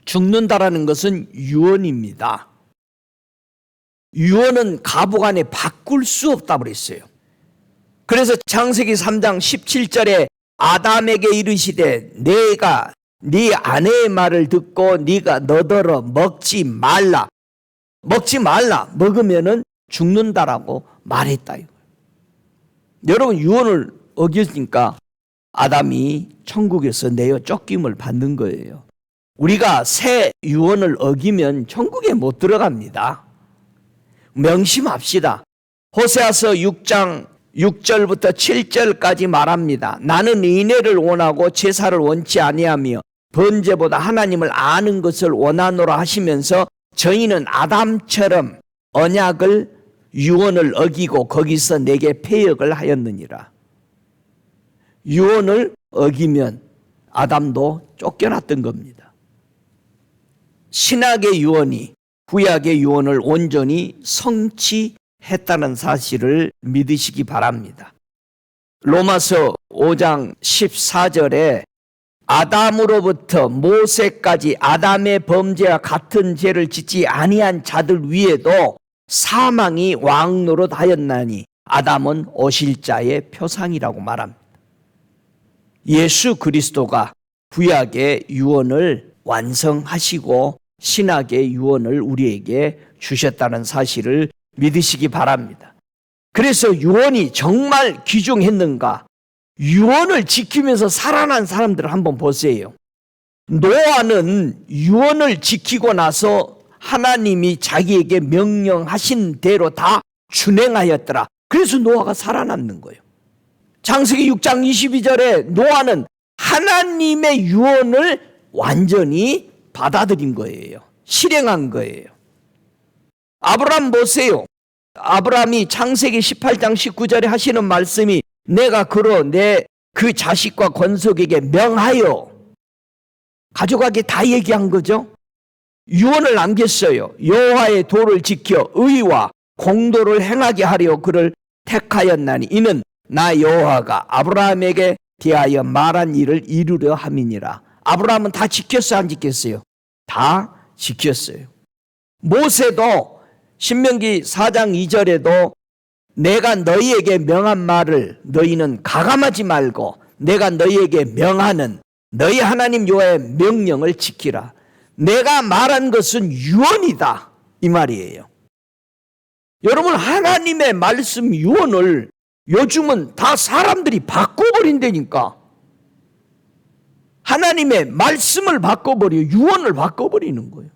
Speaker 1: 죽는다라는 것은 유언입니다. 유언은 가복 안에 바꿀 수 없다고 그랬어요. 그래서 창세기 3장 17절에 아담에게 이르시되 내가 네 아내의 말을 듣고 네가 너더러 먹지 말라. 먹지 말라. 먹으면은 죽는다라고 말했다. 여러분, 유언을 어겼으니까 아담이 천국에서 내어 쫓김을 받는 거예요. 우리가 새 유언을 어기면 천국에 못 들어갑니다. 명심합시다. 호세아서 6장 6절부터 7절까지 말합니다. 나는 인애를 원하고 제사를 원치 아니하며 번제보다 하나님을 아는 것을 원하노라 하시면서 저희는 아담처럼 언약을 유언을 어기고 거기서 내게 패역을 하였느니라. 유언을 어기면 아담도 쫓겨났던 겁니다. 신약의 유언이 구약의 유언을 온전히 성취했다는 사실을 믿으시기 바랍니다. 로마서 5장 14절에 아담으로부터 모세까지 아담의 범죄와 같은 죄를 짓지 아니한 자들 위에도 사망이 왕노릇하였나니 아담은 오실 자의 표상이라고 말합니다. 예수 그리스도가 구약의 유언을 완성하시고 신약의 유언을 우리에게 주셨다는 사실을 믿으시기 바랍니다. 그래서 유언이 정말 귀중했는가? 유언을 지키면서 살아난 사람들을 한번 보세요. 노아는 유언을 지키고 나서 하나님이 자기에게 명령하신 대로 다 준행하였더라. 그래서 노아가 살아남는 거예요. 창세기 6장 22절에 노아는 하나님의 유언을 완전히 받아들인 거예요. 실행한 거예요. 아브라함 보세요. 아브라함이 창세기 18장 19절에 하시는 말씀이 내가 그로 내 그 자식과 권속에게 명하여 가져가게 다 얘기한 거죠. 유언을 남겼어요. 여호와의 도를 지켜 의와 공도를 행하게 하려 그를 택하였나니 이는 나 여호와가 아브라함에게 대하여 말한 일을 이루려 함이니라. 아브라함은 다 지켰어요, 안 지켰어요? 다 지켰어요. 모세도 신명기 4장 2절에도 내가 너희에게 명한 말을 너희는 가감하지 말고 내가 너희에게 명하는 너희 하나님 여호와의 명령을 지키라. 내가 말한 것은 유언이다, 이 말이에요. 여러분, 하나님의 말씀 유언을 요즘은 다 사람들이 바꿔버린다니까. 하나님의 말씀을 바꿔버려, 유언을 바꿔버리는 거예요.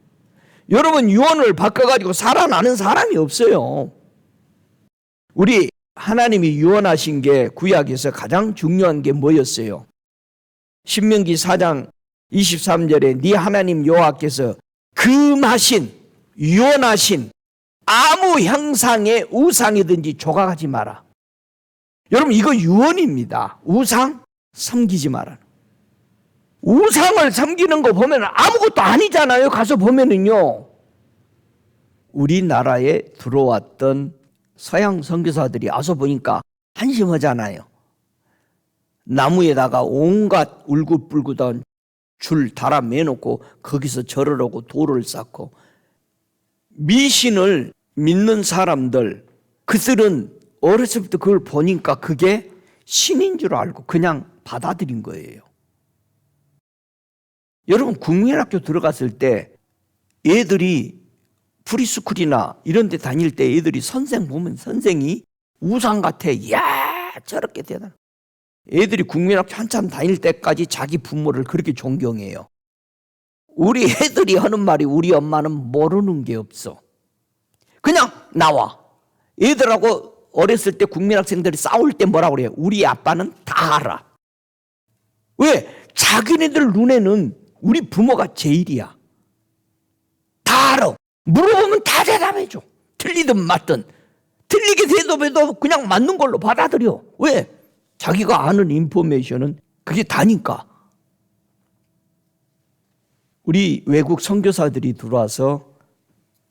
Speaker 1: 여러분, 유언을 바꿔가지고 살아나는 사람이 없어요. 우리 하나님이 유언하신 게 구약에서 가장 중요한 게 뭐였어요? 신명기 4장 23절에 네 하나님 여호와께서 금하신, 유언하신 아무 형상의 우상이든지 조각하지 마라. 여러분, 이거 유언입니다. 우상 섬기지 마라. 우상을 섬기는 거 보면 아무것도 아니잖아요. 가서 보면은요. 우리나라에 들어왔던 서양 선교사들이 와서 보니까 한심하잖아요. 나무에다가 온갖 울긋불긋한 줄 달아 매놓고 거기서 절을 하고 돌을 쌓고, 미신을 믿는 사람들, 그들은 어렸을 때 그걸 보니까 그게 신인 줄 알고 그냥 받아들인 거예요. 여러분, 국민학교 들어갔을 때 애들이 프리스쿨이나 이런 데 다닐 때 애들이 선생 보면 선생이 우상 같아. 이야, 저렇게 대단해. 애들이 국민학교 한참 다닐 때까지 자기 부모를 그렇게 존경해요. 우리 애들이 하는 말이 우리 엄마는 모르는 게 없어. 그냥 나와. 애들하고 어렸을 때 국민학생들이 싸울 때 뭐라고 그래요? 우리 아빠는 다 알아. 왜? 자기네들 눈에는 우리 부모가 제일이야. 다 알아. 물어보면 다 대답해줘. 틀리든 맞든. 틀리게 대답해도 그냥 맞는 걸로 받아들여. 왜? 자기가 아는 인포메이션은 그게 다니까. 우리 외국 선교사들이 들어와서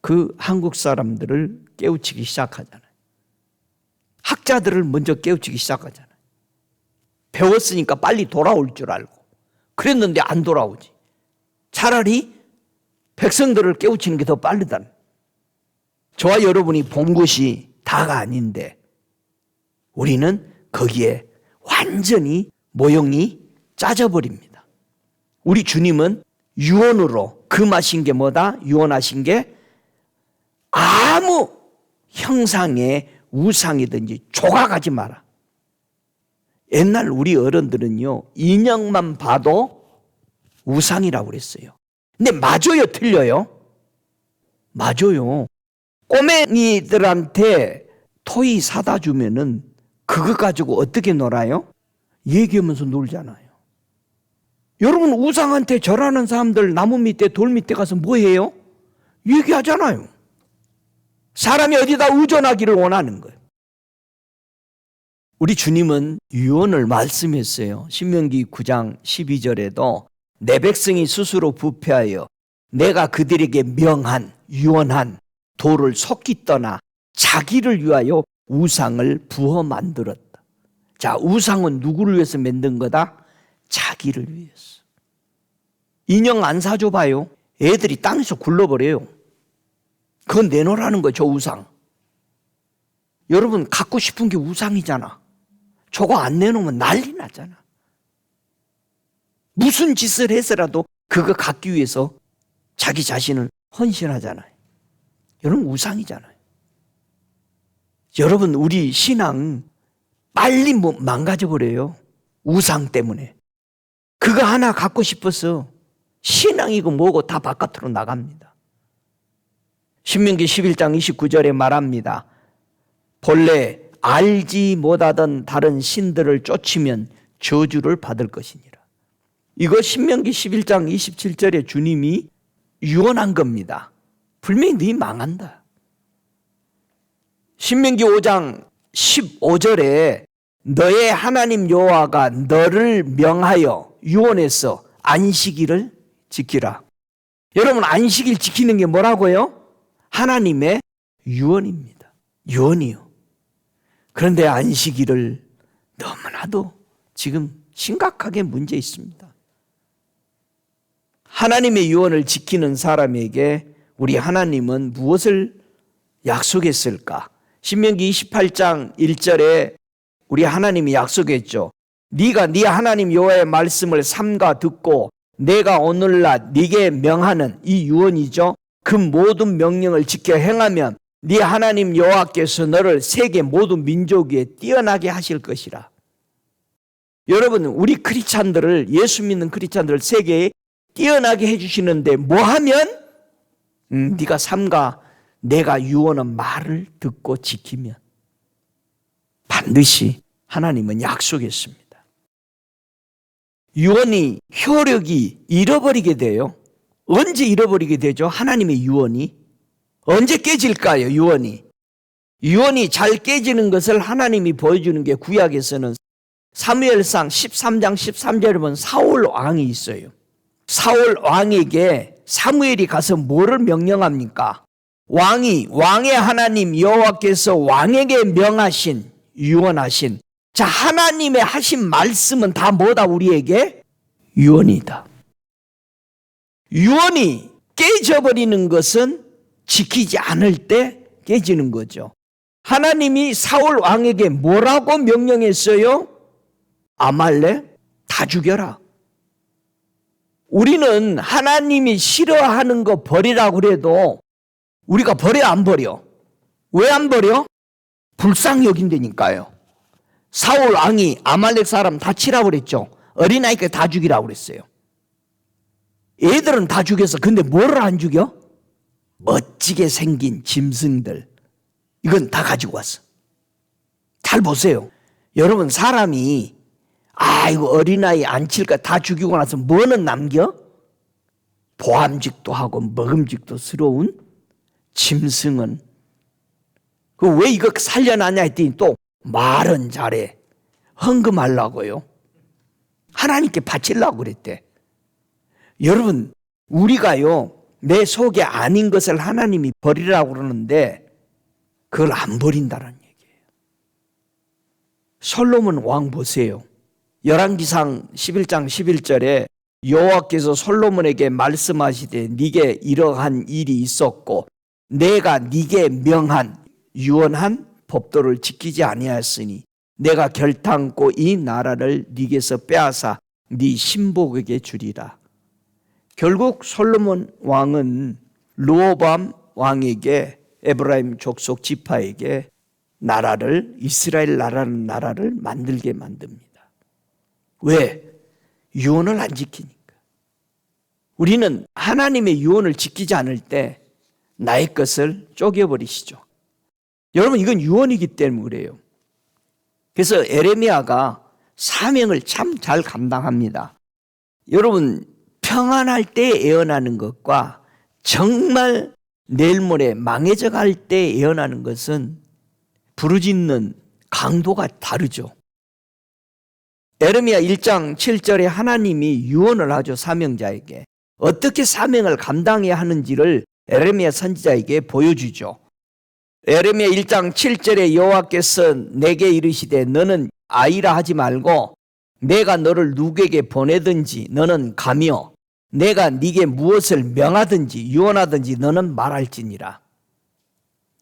Speaker 1: 그 한국 사람들을 깨우치기 시작하잖아요. 학자들을 먼저 깨우치기 시작하잖아요. 배웠으니까 빨리 돌아올 줄 알고. 그랬는데 안 돌아오지. 차라리 백성들을 깨우치는 게 더 빠르다. 저와 여러분이 본 것이 다가 아닌데 우리는 거기에 완전히 모형이 짜져버립니다. 우리 주님은 유언으로 금하신 게 뭐다? 유언하신 게 아무 형상의 우상이든지 조각하지 마라. 옛날 우리 어른들은요, 인형만 봐도 우상이라고 그랬어요. 근데 맞아요, 틀려요? 맞아요. 꼬맹이들한테 토이 사다 주면은 그거 가지고 어떻게 놀아요? 얘기하면서 놀잖아요. 여러분, 우상한테 절하는 사람들 나무 밑에 돌 밑에 가서 뭐 해요? 얘기하잖아요. 사람이 어디다 의존하기를 원하는 거예요. 우리 주님은 유언을 말씀했어요. 신명기 9장 12절에도 내 백성이 스스로 부패하여 내가 그들에게 명한, 유언한 도를 속기 떠나 자기를 위하여 우상을 부어 만들었다. 자, 우상은 누구를 위해서 만든 거다? 자기를 위해서. 인형 안 사줘봐요. 애들이 땅에서 굴러버려요. 그건 내놓으라는 거죠, 우상. 여러분, 갖고 싶은 게 우상이잖아. 저거 안 내놓으면 난리 나잖아. 무슨 짓을 해서라도 그거 갖기 위해서 자기 자신을 헌신하잖아요. 여러분, 우상이잖아요. 여러분, 우리 신앙 빨리 망가져버려요. 우상 때문에. 그거 하나 갖고 싶어서 신앙이고 뭐고 다 바깥으로 나갑니다. 신명기 11장 29절에 말합니다. 본래 알지 못하던 다른 신들을 쫓으면 저주를 받을 것이니라. 이거 신명기 11장 27절에 주님이 유언한 겁니다. 분명히 너희 망한다. 신명기 5장 15절에 너의 하나님 여호와가 너를 명하여 유언해서 안식일을 지키라. 여러분, 안식일 지키는 게 뭐라고요? 하나님의 유언입니다. 유언이요. 그런데 안식일을 너무나도 지금 심각하게 문제 있습니다. 하나님의 유언을 지키는 사람에게 우리 하나님은 무엇을 약속했을까? 신명기 28장 1절에 우리 하나님이 약속했죠. 네가 네 하나님 여호와의 말씀을 삼가 듣고 내가 오늘날 네게 명하는 이 유언이죠. 그 모든 명령을 지켜 행하면 네 하나님 여호와께서 너를 세계 모든 민족 위에 뛰어나게 하실 것이라. 여러분, 우리 크리스찬들을, 예수 믿는 크리스찬들을 세계에 뛰어나게 해주시는데 뭐하면? 네가 삼가 내가 유언한 말을 듣고 지키면 반드시 하나님은 약속했습니다. 유언이 효력이 잃어버리게 돼요. 언제 잃어버리게 되죠? 하나님의 유언이 언제 깨질까요? 유언이 잘 깨지는 것을 하나님이 보여주는 게 구약에서는 사무엘상 13장 13절에 보면 사울 왕이 있어요. 사울 왕에게 사무엘이 가서 뭐를 명령합니까? 왕의 하나님 여호와께서 왕에게 명하신, 유언하신, 자, 하나님의 하신 말씀은 다 뭐다? 우리에게 유언이다. 유언이 깨져버리는 것은 지키지 않을 때 깨지는 거죠. 하나님이 사울 왕에게 뭐라고 명령했어요? 아말렉 다 죽여라. 우리는 하나님이 싫어하는 거 버리라고 그래도 우리가 버려 안 버려? 왜 안 버려? 불쌍히 여긴다니까요. 사울 왕이 아말렉 사람 다 치라고 그랬죠. 어린아이까지 다 죽이라고 그랬어요. 애들은 다 죽였어. 근데 뭐를 안 죽여? 멋지게 생긴 짐승들. 이건 다 가지고 왔어. 잘 보세요. 여러분, 사람이 이거 어린아이 안 칠까 다 죽이고 나서 뭐는 남겨? 보암직도 하고 먹음직도스러운 짐승은 왜 이거 살려놨냐 했더니 또 말은 잘해. 헌금하려고요. 하나님께 바치려고 그랬대. 여러분, 우리가요 내 속에 아닌 것을 하나님이 버리라고 그러는데 그걸 안 버린다는 얘기예요. 솔로몬 왕 보세요. 열왕기상 11장 11절에 여호와께서 솔로몬에게 말씀하시되 네게 이러한 일이 있었고 내가 네게 명한 유언한 법도를 지키지 아니하였으니 내가 결탄코 이 나라를 네게서 빼앗아 네 신복에게 주리라. 결국 솔로몬 왕은 르호보암 왕에게, 에브라임 족속 지파에게 나라를, 이스라엘 나라는 나라를 만들게 만듭니다. 왜? 유언을 안 지키니까. 우리는 하나님의 유언을 지키지 않을 때 나의 것을 쪼개버리시죠. 여러분, 이건 유언이기 때문에 그래요. 그래서 에레미야가 사명을 참 잘 감당합니다. 여러분, 평안할 때 예언하는 것과 정말 내일 모레 망해져 갈 때 예언하는 것은 부르짖는 강도가 다르죠. 에레미야 1장 7절에 하나님이 유언을 하죠. 사명자에게 어떻게 사명을 감당해야 하는지를 에레미야 선지자에게 보여주죠. 에레미야 1장 7절에 여호와께서 내게 이르시되 너는 아이라 하지 말고 내가 너를 누구에게 보내든지 너는 가며 내가 네게 무엇을 명하든지 유언하든지 너는 말할지니라.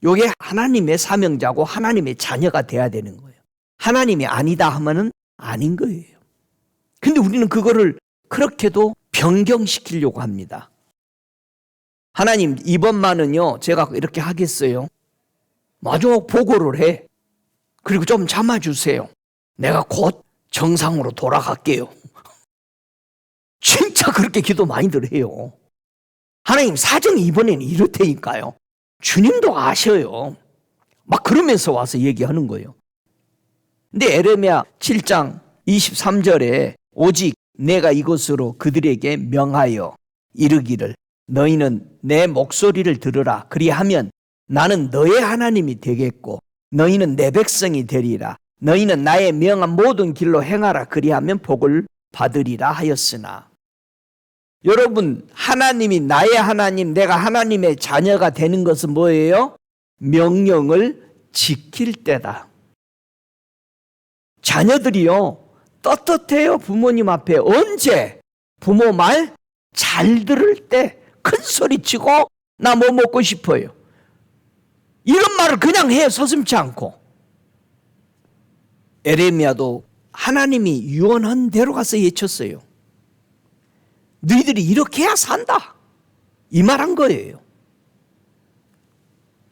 Speaker 1: 이게 하나님의 사명자고 하나님의 자녀가 돼야 되는 거예요. 하나님이 아니다 하면은 아닌 거예요. 근데 우리는 그거를 그렇게도 변경시키려고 합니다. 하나님, 이번만은요 제가 이렇게 하겠어요. 마지막 보고를 해. 그리고 좀 참아주세요. 내가 곧 정상으로 돌아갈게요. 진짜 그렇게 기도 많이들 해요. 하나님, 사정이 이번에는 이렇다니까요. 주님도 아셔요. 막 그러면서 와서 얘기하는 거예요. 근데 에레미야 7장 23절에 오직 내가 이것으로 그들에게 명하여 이르기를 너희는 내 목소리를 들으라. 그리하면 나는 너의 하나님이 되겠고 너희는 내 백성이 되리라. 너희는 나의 명한 모든 길로 행하라. 그리하면 복을 받으리라 하였으나. 여러분, 하나님이 나의 하나님, 내가 하나님의 자녀가 되는 것은 뭐예요? 명령을 지킬 때다. 자녀들이요, 떳떳해요. 부모님 앞에. 언제? 부모 말 잘 들을 때, 큰 소리 치고 나 뭐 먹고 싶어요, 이런 말을 그냥 해요. 서슴지 않고. 에레미야도 하나님이 유언한 대로 가서 예쳤어요. 너희들이 이렇게 해야 산다, 이 말한 거예요.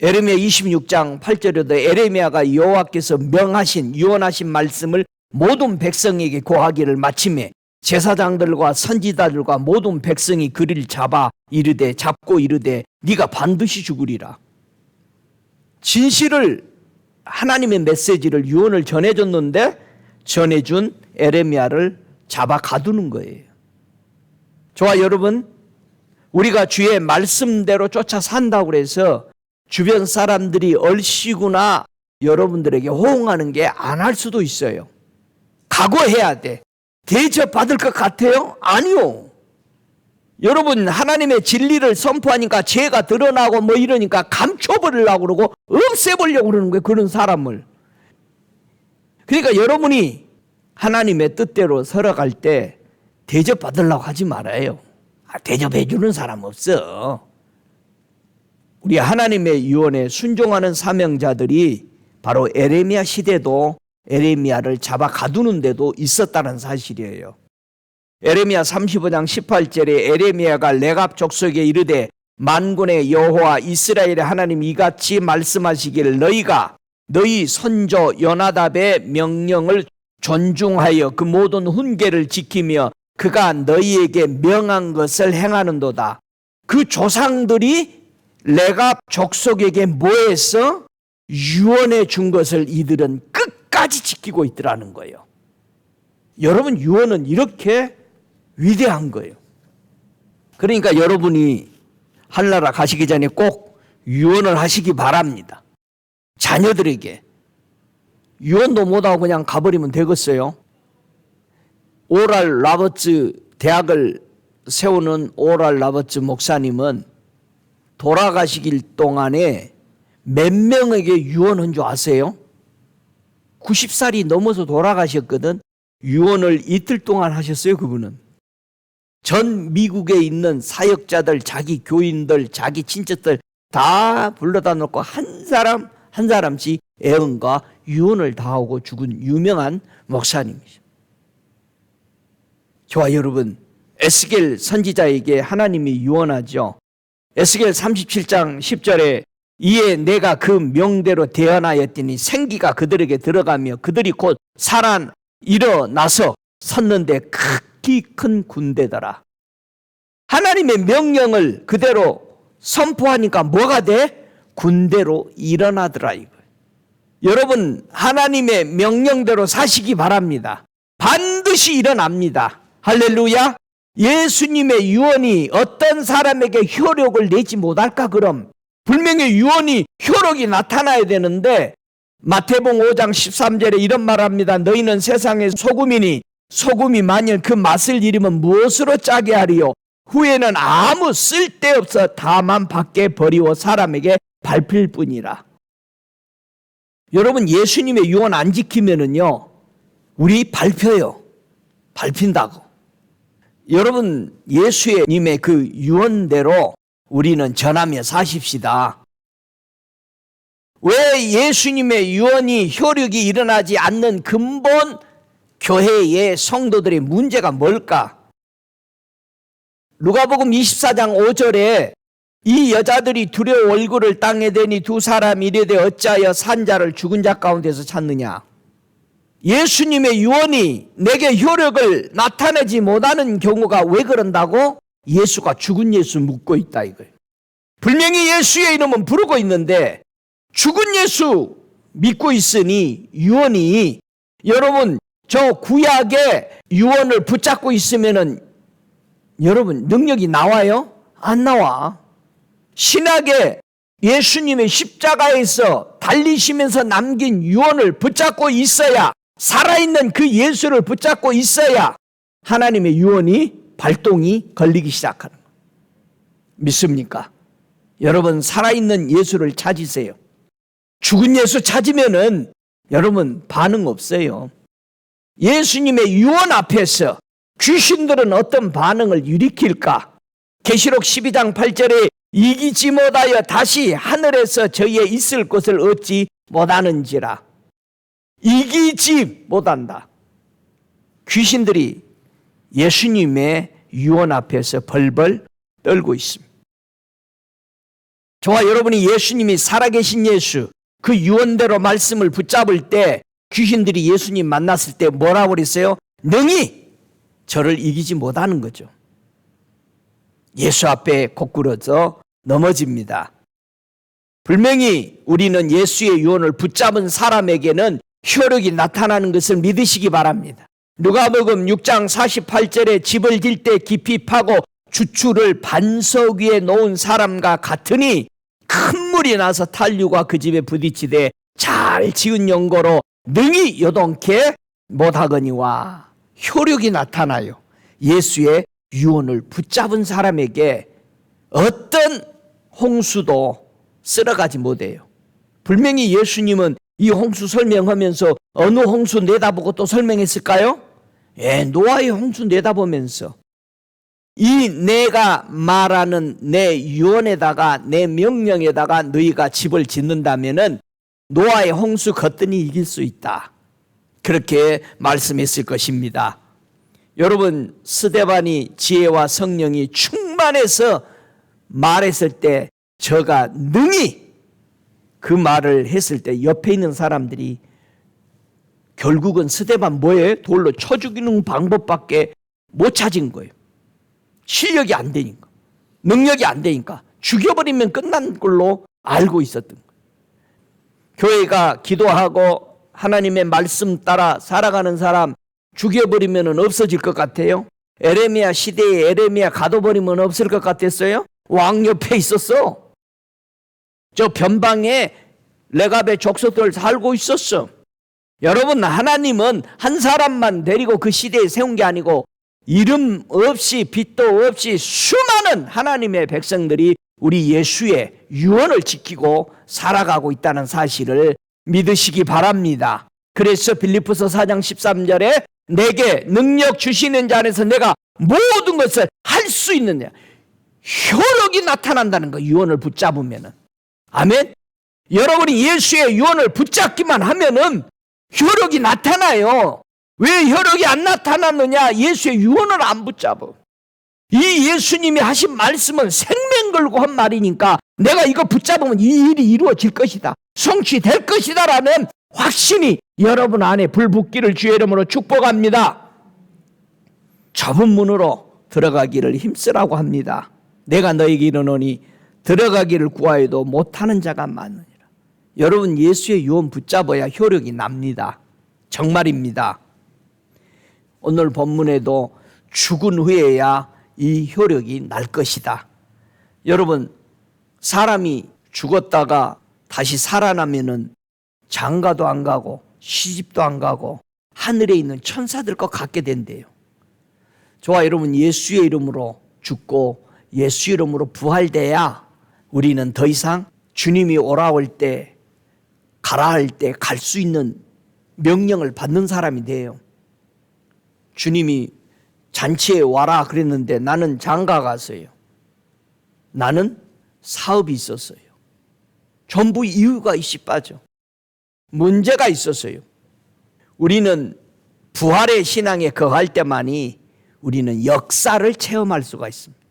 Speaker 1: 에레미야 26장 8절에도 에레미야가 여호와께서 명하신 유언하신 말씀을 모든 백성에게 고하기를 마침에 제사장들과 선지자들과 모든 백성이 그를 잡고 이르되 네가 반드시 죽으리라. 진실을, 하나님의 메시지를, 유언을 전해줬는데 전해준 에레미야를 잡아 가두는 거예요. 저와 여러분, 우리가 주의 말씀대로 쫓아 산다고 해서 주변 사람들이 얼씨구나 여러분들에게 호응하는 게 안 할 수도 있어요. 각오해야 돼. 대접받을 것 같아요? 아니요. 여러분, 하나님의 진리를 선포하니까 죄가 드러나고 뭐 이러니까 감춰버리려고 그러고 없애버리려고 그러는 거예요, 그런 사람을. 그러니까 여러분이 하나님의 뜻대로 살아갈 때 대접받으려고 하지 말아요. 대접해주는 사람 없어. 우리 하나님의 유언에 순종하는 사명자들이 바로 에레미야 시대도 에레미야를 잡아 가두는 데도 있었다는 사실이에요. 에레미야 35장 18절에 에레미야가 레갑 족속에 이르되 만군의 여호와 이스라엘의 하나님 이같이 말씀하시기를 너희 선조 요나답의 명령을 존중하여 그 모든 훈계를 지키며 그가 너희에게 명한 것을 행하는도다. 그 조상들이 레갑 족속에게 뭐해서 유언해 준 것을 이들은 끝까지 지키고 있더라는 거예요. 여러분, 유언은 이렇게 위대한 거예요. 그러니까 여러분이 하늘나라 가시기 전에 꼭 유언을 하시기 바랍니다. 자녀들에게. 유언도 못하고 그냥 가버리면 되겠어요? 오랄 라버츠 대학을 세우는 오랄 라버츠 목사님은 돌아가시길 동안에 몇 명에게 유언한 줄 아세요? 90살이 넘어서 돌아가셨거든. 유언을 이틀 동안 하셨어요, 그분은. 전 미국에 있는 사역자들, 자기 교인들, 자기 친척들 다 불러다 놓고 한 사람 한 사람씩 애언과 유언을 다하고 죽은 유명한 목사님이죠. 저와 여러분, 에스겔 선지자에게 하나님이 유언하죠. 에스겔 37장 10절에 이에 내가 그 명대로 대언하였더니 생기가 그들에게 들어가며 그들이 곧 살아 일어나서 섰는데 극히 큰 군대더라. 하나님의 명령을 그대로 선포하니까 뭐가 돼? 군대로 일어나더라 이거예요. 여러분, 하나님의 명령대로 사시기 바랍니다. 반드시 일어납니다. 할렐루야. 예수님의 유언이 어떤 사람에게 효력을 내지 못할까? 그럼 분명히 유언이 효력이 나타나야 되는데 마태복음 5장 13절에 이런 말합니다. 너희는 세상의 소금이니 소금이 만일 그 맛을 잃으면 무엇으로 짜게 하리요? 후에는 아무 쓸데없어 다만 밖에 버리고 사람에게 밟힐 뿐이라. 여러분, 예수님의 유언 안 지키면은요, 우리 밟혀요. 밟힌다고. 여러분, 예수님의 그 유언대로 우리는 전하며 사십시다. 왜 예수님의 유언이 효력이 일어나지 않는 근본 교회의 성도들의 문제가 뭘까? 누가복음 24장 5절에 이 여자들이 두려워 얼굴을 땅에 대니 두 사람이 이르되 어찌하여 산 자를 죽은 자 가운데서 찾느냐? 예수님의 유언이 내게 효력을 나타내지 못하는 경우가 왜 그런다고? 예수가 죽은 예수 묻고 있다 이거예요. 분명히 예수의 이름은 부르고 있는데 죽은 예수 믿고 있으니 유언이, 여러분, 저 구약의 유언을 붙잡고 있으면은 여러분 능력이 나와요? 안 나와. 신약의 예수님의 십자가에서 달리시면서 남긴 유언을 붙잡고 있어야, 살아있는 그 예수를 붙잡고 있어야 하나님의 유언이 발동이 걸리기 시작하는 거예요. 믿습니까? 여러분, 살아있는 예수를 찾으세요. 죽은 예수 찾으면은 여러분 반응 없어요. 예수님의 유언 앞에서 귀신들은 어떤 반응을 일으킬까? 계시록 12장 8절에 이기지 못하여 다시 하늘에서 저희의 있을 곳을 얻지 못하는지라. 이기지 못한다. 귀신들이 예수님의 유언 앞에서 벌벌 떨고 있습니다. 저와 여러분이 예수님이 살아계신 예수, 그 유언대로 말씀을 붙잡을 때 귀신들이 예수님 만났을 때 뭐라고 그랬어요? 능히 저를 이기지 못하는 거죠. 예수 앞에 고꾸러져 넘어집니다. 분명히 우리는 예수의 유언을 붙잡은 사람에게는 효력이 나타나는 것을 믿으시기 바랍니다. 누가복음 6장 48절에 집을 질 때 깊이 파고 주추를 반석 위에 놓은 사람과 같으니 큰 물이 나서 탄류가 그 집에 부딪히되 잘 지은 연고로 능히 요동케 못하거니와. 효력이 나타나요. 예수의 유언을 붙잡은 사람에게 어떤 홍수도 쓸어가지 못해요. 분명히 예수님은 이 홍수 설명하면서 어느 홍수 내다보고 또 설명했을까요? 노아의 홍수 내다보면서 이 내가 말하는 내 유언에다가 내 명령에다가 너희가 집을 짓는다면은 노아의 홍수 거뜬히 이길 수 있다. 그렇게 말씀했을 것입니다. 여러분, 스데반이 지혜와 성령이 충만해서 말했을 때 저가 능히 그 말을 했을 때 옆에 있는 사람들이 결국은 스데반 뭐예요? 돌로 쳐 죽이는 방법밖에 못 찾은 거예요. 실력이 안 되니까, 능력이 안 되니까 죽여버리면 끝난 걸로 알고 있었던 거예요. 교회가 기도하고 하나님의 말씀 따라 살아가는 사람 죽여버리면 없어질 것 같아요? 에레미야 시대에 에레미야 가둬버리면 없을 것 같았어요? 왕 옆에 있었어. 저 변방에 레갑의 족속들 살고 있었어. 여러분, 하나님은 한 사람만 데리고 그 시대에 세운 게 아니고 이름 없이 빛도 없이 수많은 하나님의 백성들이 우리 예수의 유언을 지키고 살아가고 있다는 사실을 믿으시기 바랍니다. 그래서 빌립보서 4장 13절에 내게 능력 주시는 자 안에서 내가 모든 것을 할 수 있느냐, 효력이 나타난다는 거. 유언을 붙잡으면은. 아멘. 여러분이 예수의 유언을 붙잡기만 하면은 효력이 나타나요. 왜 효력이 안 나타났느냐? 예수의 유언을 안 붙잡아. 이 예수님이 하신 말씀은 생명 걸고 한 말이니까 내가 이거 붙잡으면 이 일이 이루어질 것이다, 성취될 것이다 라는 확신이 여러분 안에 불붙기를 주의 이름으로 축복합니다. 좁은 문으로 들어가기를 힘쓰라고 합니다. 내가 너에게 이르노니 들어가기를 구하여도 못하는 자가 많으니라. 여러분, 예수의 유언 붙잡아야 효력이 납니다. 정말입니다. 오늘 본문에도 죽은 후에야 이 효력이 날 것이다. 여러분, 사람이 죽었다가 다시 살아나면은 장가도 안 가고 시집도 안 가고 하늘에 있는 천사들 것 같게 된대요. 저와 여러분, 예수의 이름으로 죽고 예수 이름으로 부활돼야 우리는 더 이상 주님이 오라올 때, 가라 할 때 갈 수 있는 명령을 받는 사람이 돼요. 주님이 잔치에 와라 그랬는데 나는 장가 갔어요. 나는 사업이 있었어요. 전부 이유가 있이 빠져. 문제가 있었어요. 우리는 부활의 신앙에 거할 때만이 우리는 역사를 체험할 수가 있습니다.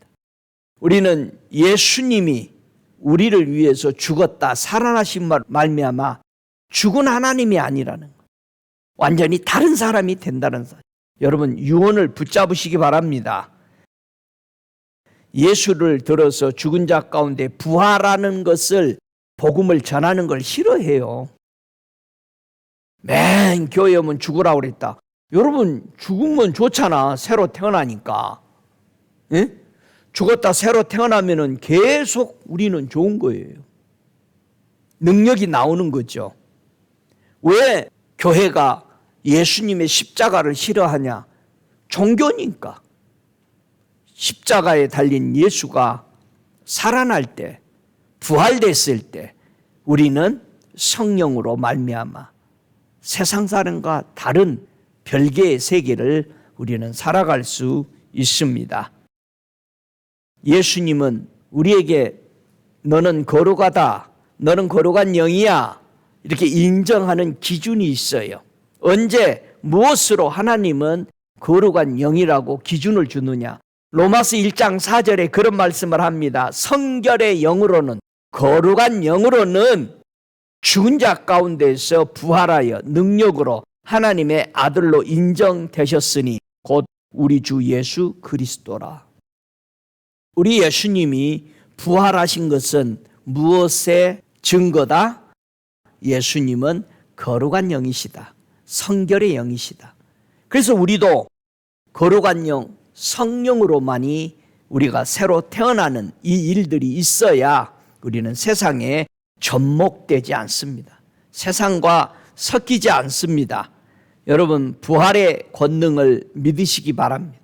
Speaker 1: 우리는 예수님이 우리를 위해서 죽었다 살아나신 말미암아 죽은 하나님이 아니라는 것, 완전히 다른 사람이 된다는 사실. 여러분, 유언을 붙잡으시기 바랍니다. 예수를 들어서 죽은 자 가운데 부활하는 것을, 복음을 전하는 걸 싫어해요. 맨 교회 오면 죽으라고 그랬다. 여러분, 죽으면 좋잖아. 새로 태어나니까. 예? 죽었다 새로 태어나면은 계속 우리는 좋은 거예요. 능력이 나오는 거죠. 왜 교회가 예수님의 십자가를 싫어하냐? 종교니까. 십자가에 달린 예수가 살아날 때, 부활됐을 때 우리는 성령으로 말미암아 세상 사람과 다른 별개의 세계를 우리는 살아갈 수 있습니다. 예수님은 우리에게 너는 거룩하다, 너는 거룩한 영이야 이렇게 인정하는 기준이 있어요. 언제 무엇으로 하나님은 거룩한 영이라고 기준을 주느냐? 로마서 1장 4절에 그런 말씀을 합니다. 성결의 영으로는, 거룩한 영으로는 죽은 자 가운데서 부활하여 능력으로 하나님의 아들로 인정되셨으니 곧 우리 주 예수 그리스도라. 우리 예수님이 부활하신 것은 무엇의 증거다? 예수님은 거룩한 영이시다. 성결의 영이시다. 그래서 우리도 거룩한 영, 성령으로만이 우리가 새로 태어나는 이 일들이 있어야 우리는 세상에 접목되지 않습니다. 세상과 섞이지 않습니다. 여러분, 부활의 권능을 믿으시기 바랍니다.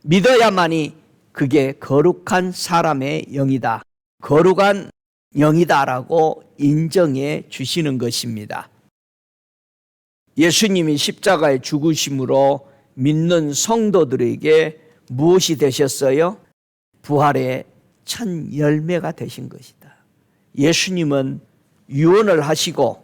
Speaker 1: 믿어야만이 그게 거룩한 사람의 영이다, 거룩한 영이다라고 인정해 주시는 것입니다. 예수님이 십자가에 죽으심으로 믿는 성도들에게 무엇이 되셨어요? 부활의 첫 열매가 되신 것이다. 예수님은 유언을 하시고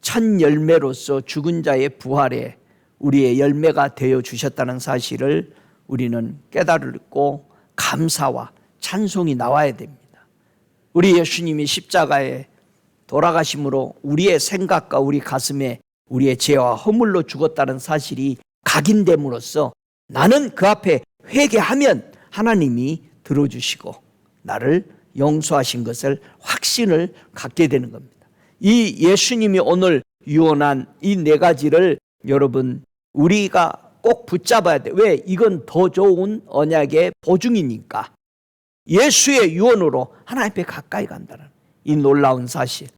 Speaker 1: 첫 열매로서 죽은 자의 부활에 우리의 열매가 되어 주셨다는 사실을 우리는 깨달고 감사와 찬송이 나와야 됩니다. 우리 예수님이 십자가에 돌아가심으로 우리의 생각과 우리 가슴에 우리의 죄와 허물로 죽었다는 사실이 각인됨으로써 나는 그 앞에 회개하면 하나님이 들어주시고 나를 용서하신 것을 확신을 갖게 되는 겁니다. 이 예수님이 오늘 유언한 이 네 가지를 여러분 우리가 꼭 붙잡아야 돼. 왜? 이건 더 좋은 언약의 보증이니까. 예수의 유언으로 하나님 앞에 가까이 간다는 이 놀라운 사실.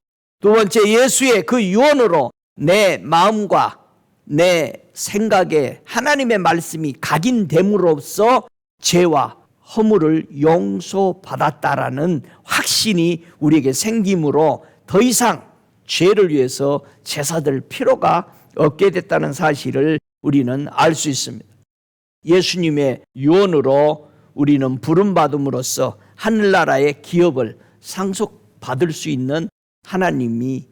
Speaker 1: 두 번째, 예수의 그 유언으로 내 마음과 내 생각에 하나님의 말씀이 각인됨으로써 죄와 허물을 용서받았다라는 확신이 우리에게 생김으로 더 이상 죄를 위해서 제사될 필요가 없게 됐다는 사실을 우리는 알 수 있습니다. 예수님의 유언으로 우리는 부름받음으로써 하늘나라의 기업을 상속받을 수 있는 하나님이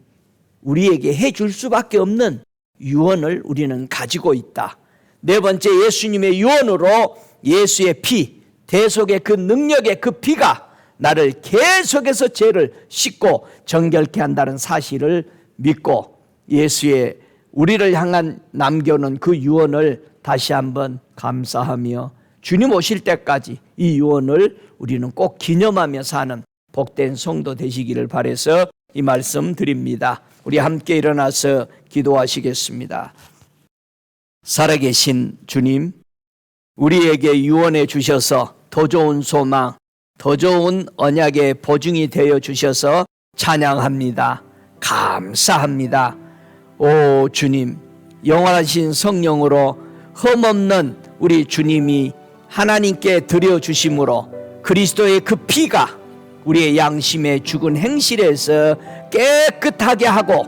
Speaker 1: 우리에게 해줄 수밖에 없는 유언을 우리는 가지고 있다. 네 번째, 예수님의 유언으로 예수의 피, 대속의 그 능력의 그 피가 나를 계속해서 죄를 씻고 정결케 한다는 사실을 믿고 예수의 우리를 향한 남겨놓은 그 유언을 다시 한번 감사하며 주님 오실 때까지 이 유언을 우리는 꼭 기념하며 사는 복된 성도 되시기를 바라서 이 말씀 드립니다. 우리 함께 일어나서 기도하시겠습니다. 살아계신 주님, 우리에게 유언해 주셔서 더 좋은 소망, 더 좋은 언약의 보증이 되어 주셔서 찬양합니다. 감사합니다. 오 주님, 영원하신 성령으로 흠없는 우리 주님이 하나님께 드려주심으로 그리스도의 그 피가 우리의 양심의 죽은 행실에서 깨끗하게 하고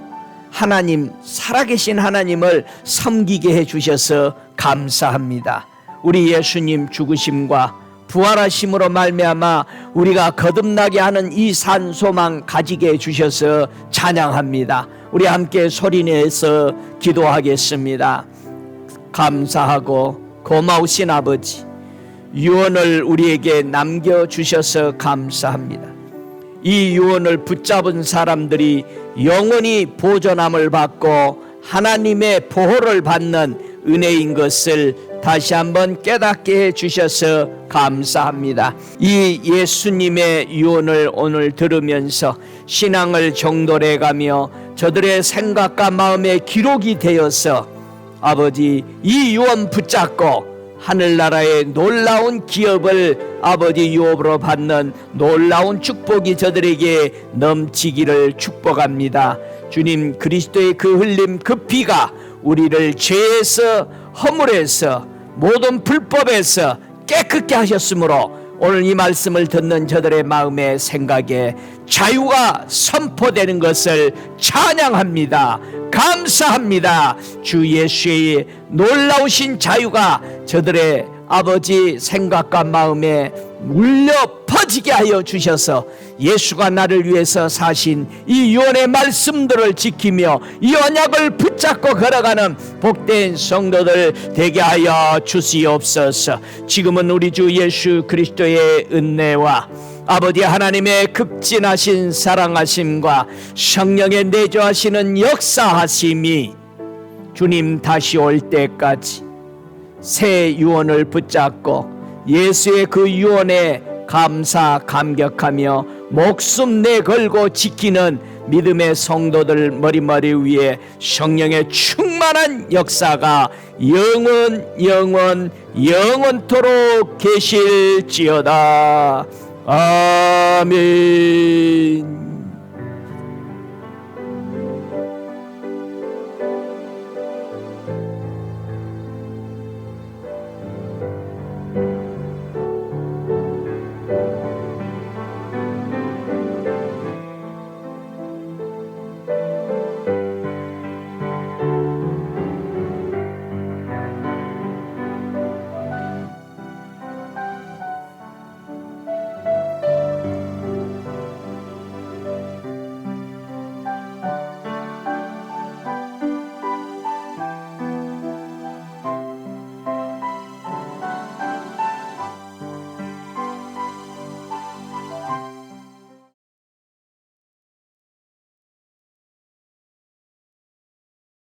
Speaker 1: 하나님, 살아계신 하나님을 섬기게 해주셔서 감사합니다. 우리 예수님 죽으심과 부활하심으로 말미암아 우리가 거듭나게 하는 이 산소망 가지게 해주셔서 찬양합니다. 우리 함께 소리내서 기도하겠습니다. 감사하고 고마우신 아버지, 유언을 우리에게 남겨주셔서 감사합니다. 이 유언을 붙잡은 사람들이 영원히 보존함을 받고 하나님의 보호를 받는 은혜인 것을 다시 한번 깨닫게 해주셔서 감사합니다. 이 예수님의 유언을 오늘 들으면서 신앙을 정돌해가며 저들의 생각과 마음에 기록이 되어서 아버지 이 유언 붙잡고 하늘나라의 놀라운 기업을 아버지 유업으로 받는 놀라운 축복이 저들에게 넘치기를 축복합니다. 주님, 그리스도의 그 흘림 그 피가 우리를 죄에서 허물에서 모든 불법에서 깨끗게 하셨으므로 오늘 이 말씀을 듣는 저들의 마음에 생각에 자유가 선포되는 것을 찬양합니다. 감사합니다. 주 예수의 놀라우신 자유가 저들의 아버지 생각과 마음에 울려 퍼지게 하여 주셔서 예수가 나를 위해서 사신 이 유언의 말씀들을 지키며 이 언약을 붙잡고 걸어가는 복된 성도들 되게 하여 주시옵소서. 지금은 우리 주 예수 그리스도의 은혜와 아버지 하나님의 극진하신 사랑하심과 성령의 내주하시는 역사하심이 주님 다시 올 때까지 새 유언을 붙잡고 예수의 그 유언에 감사 감격하며 목숨 내걸고 지키는 믿음의 성도들 머리머리 위에 성령의 충만한 역사가 영원토록 계실지어다. 아멘.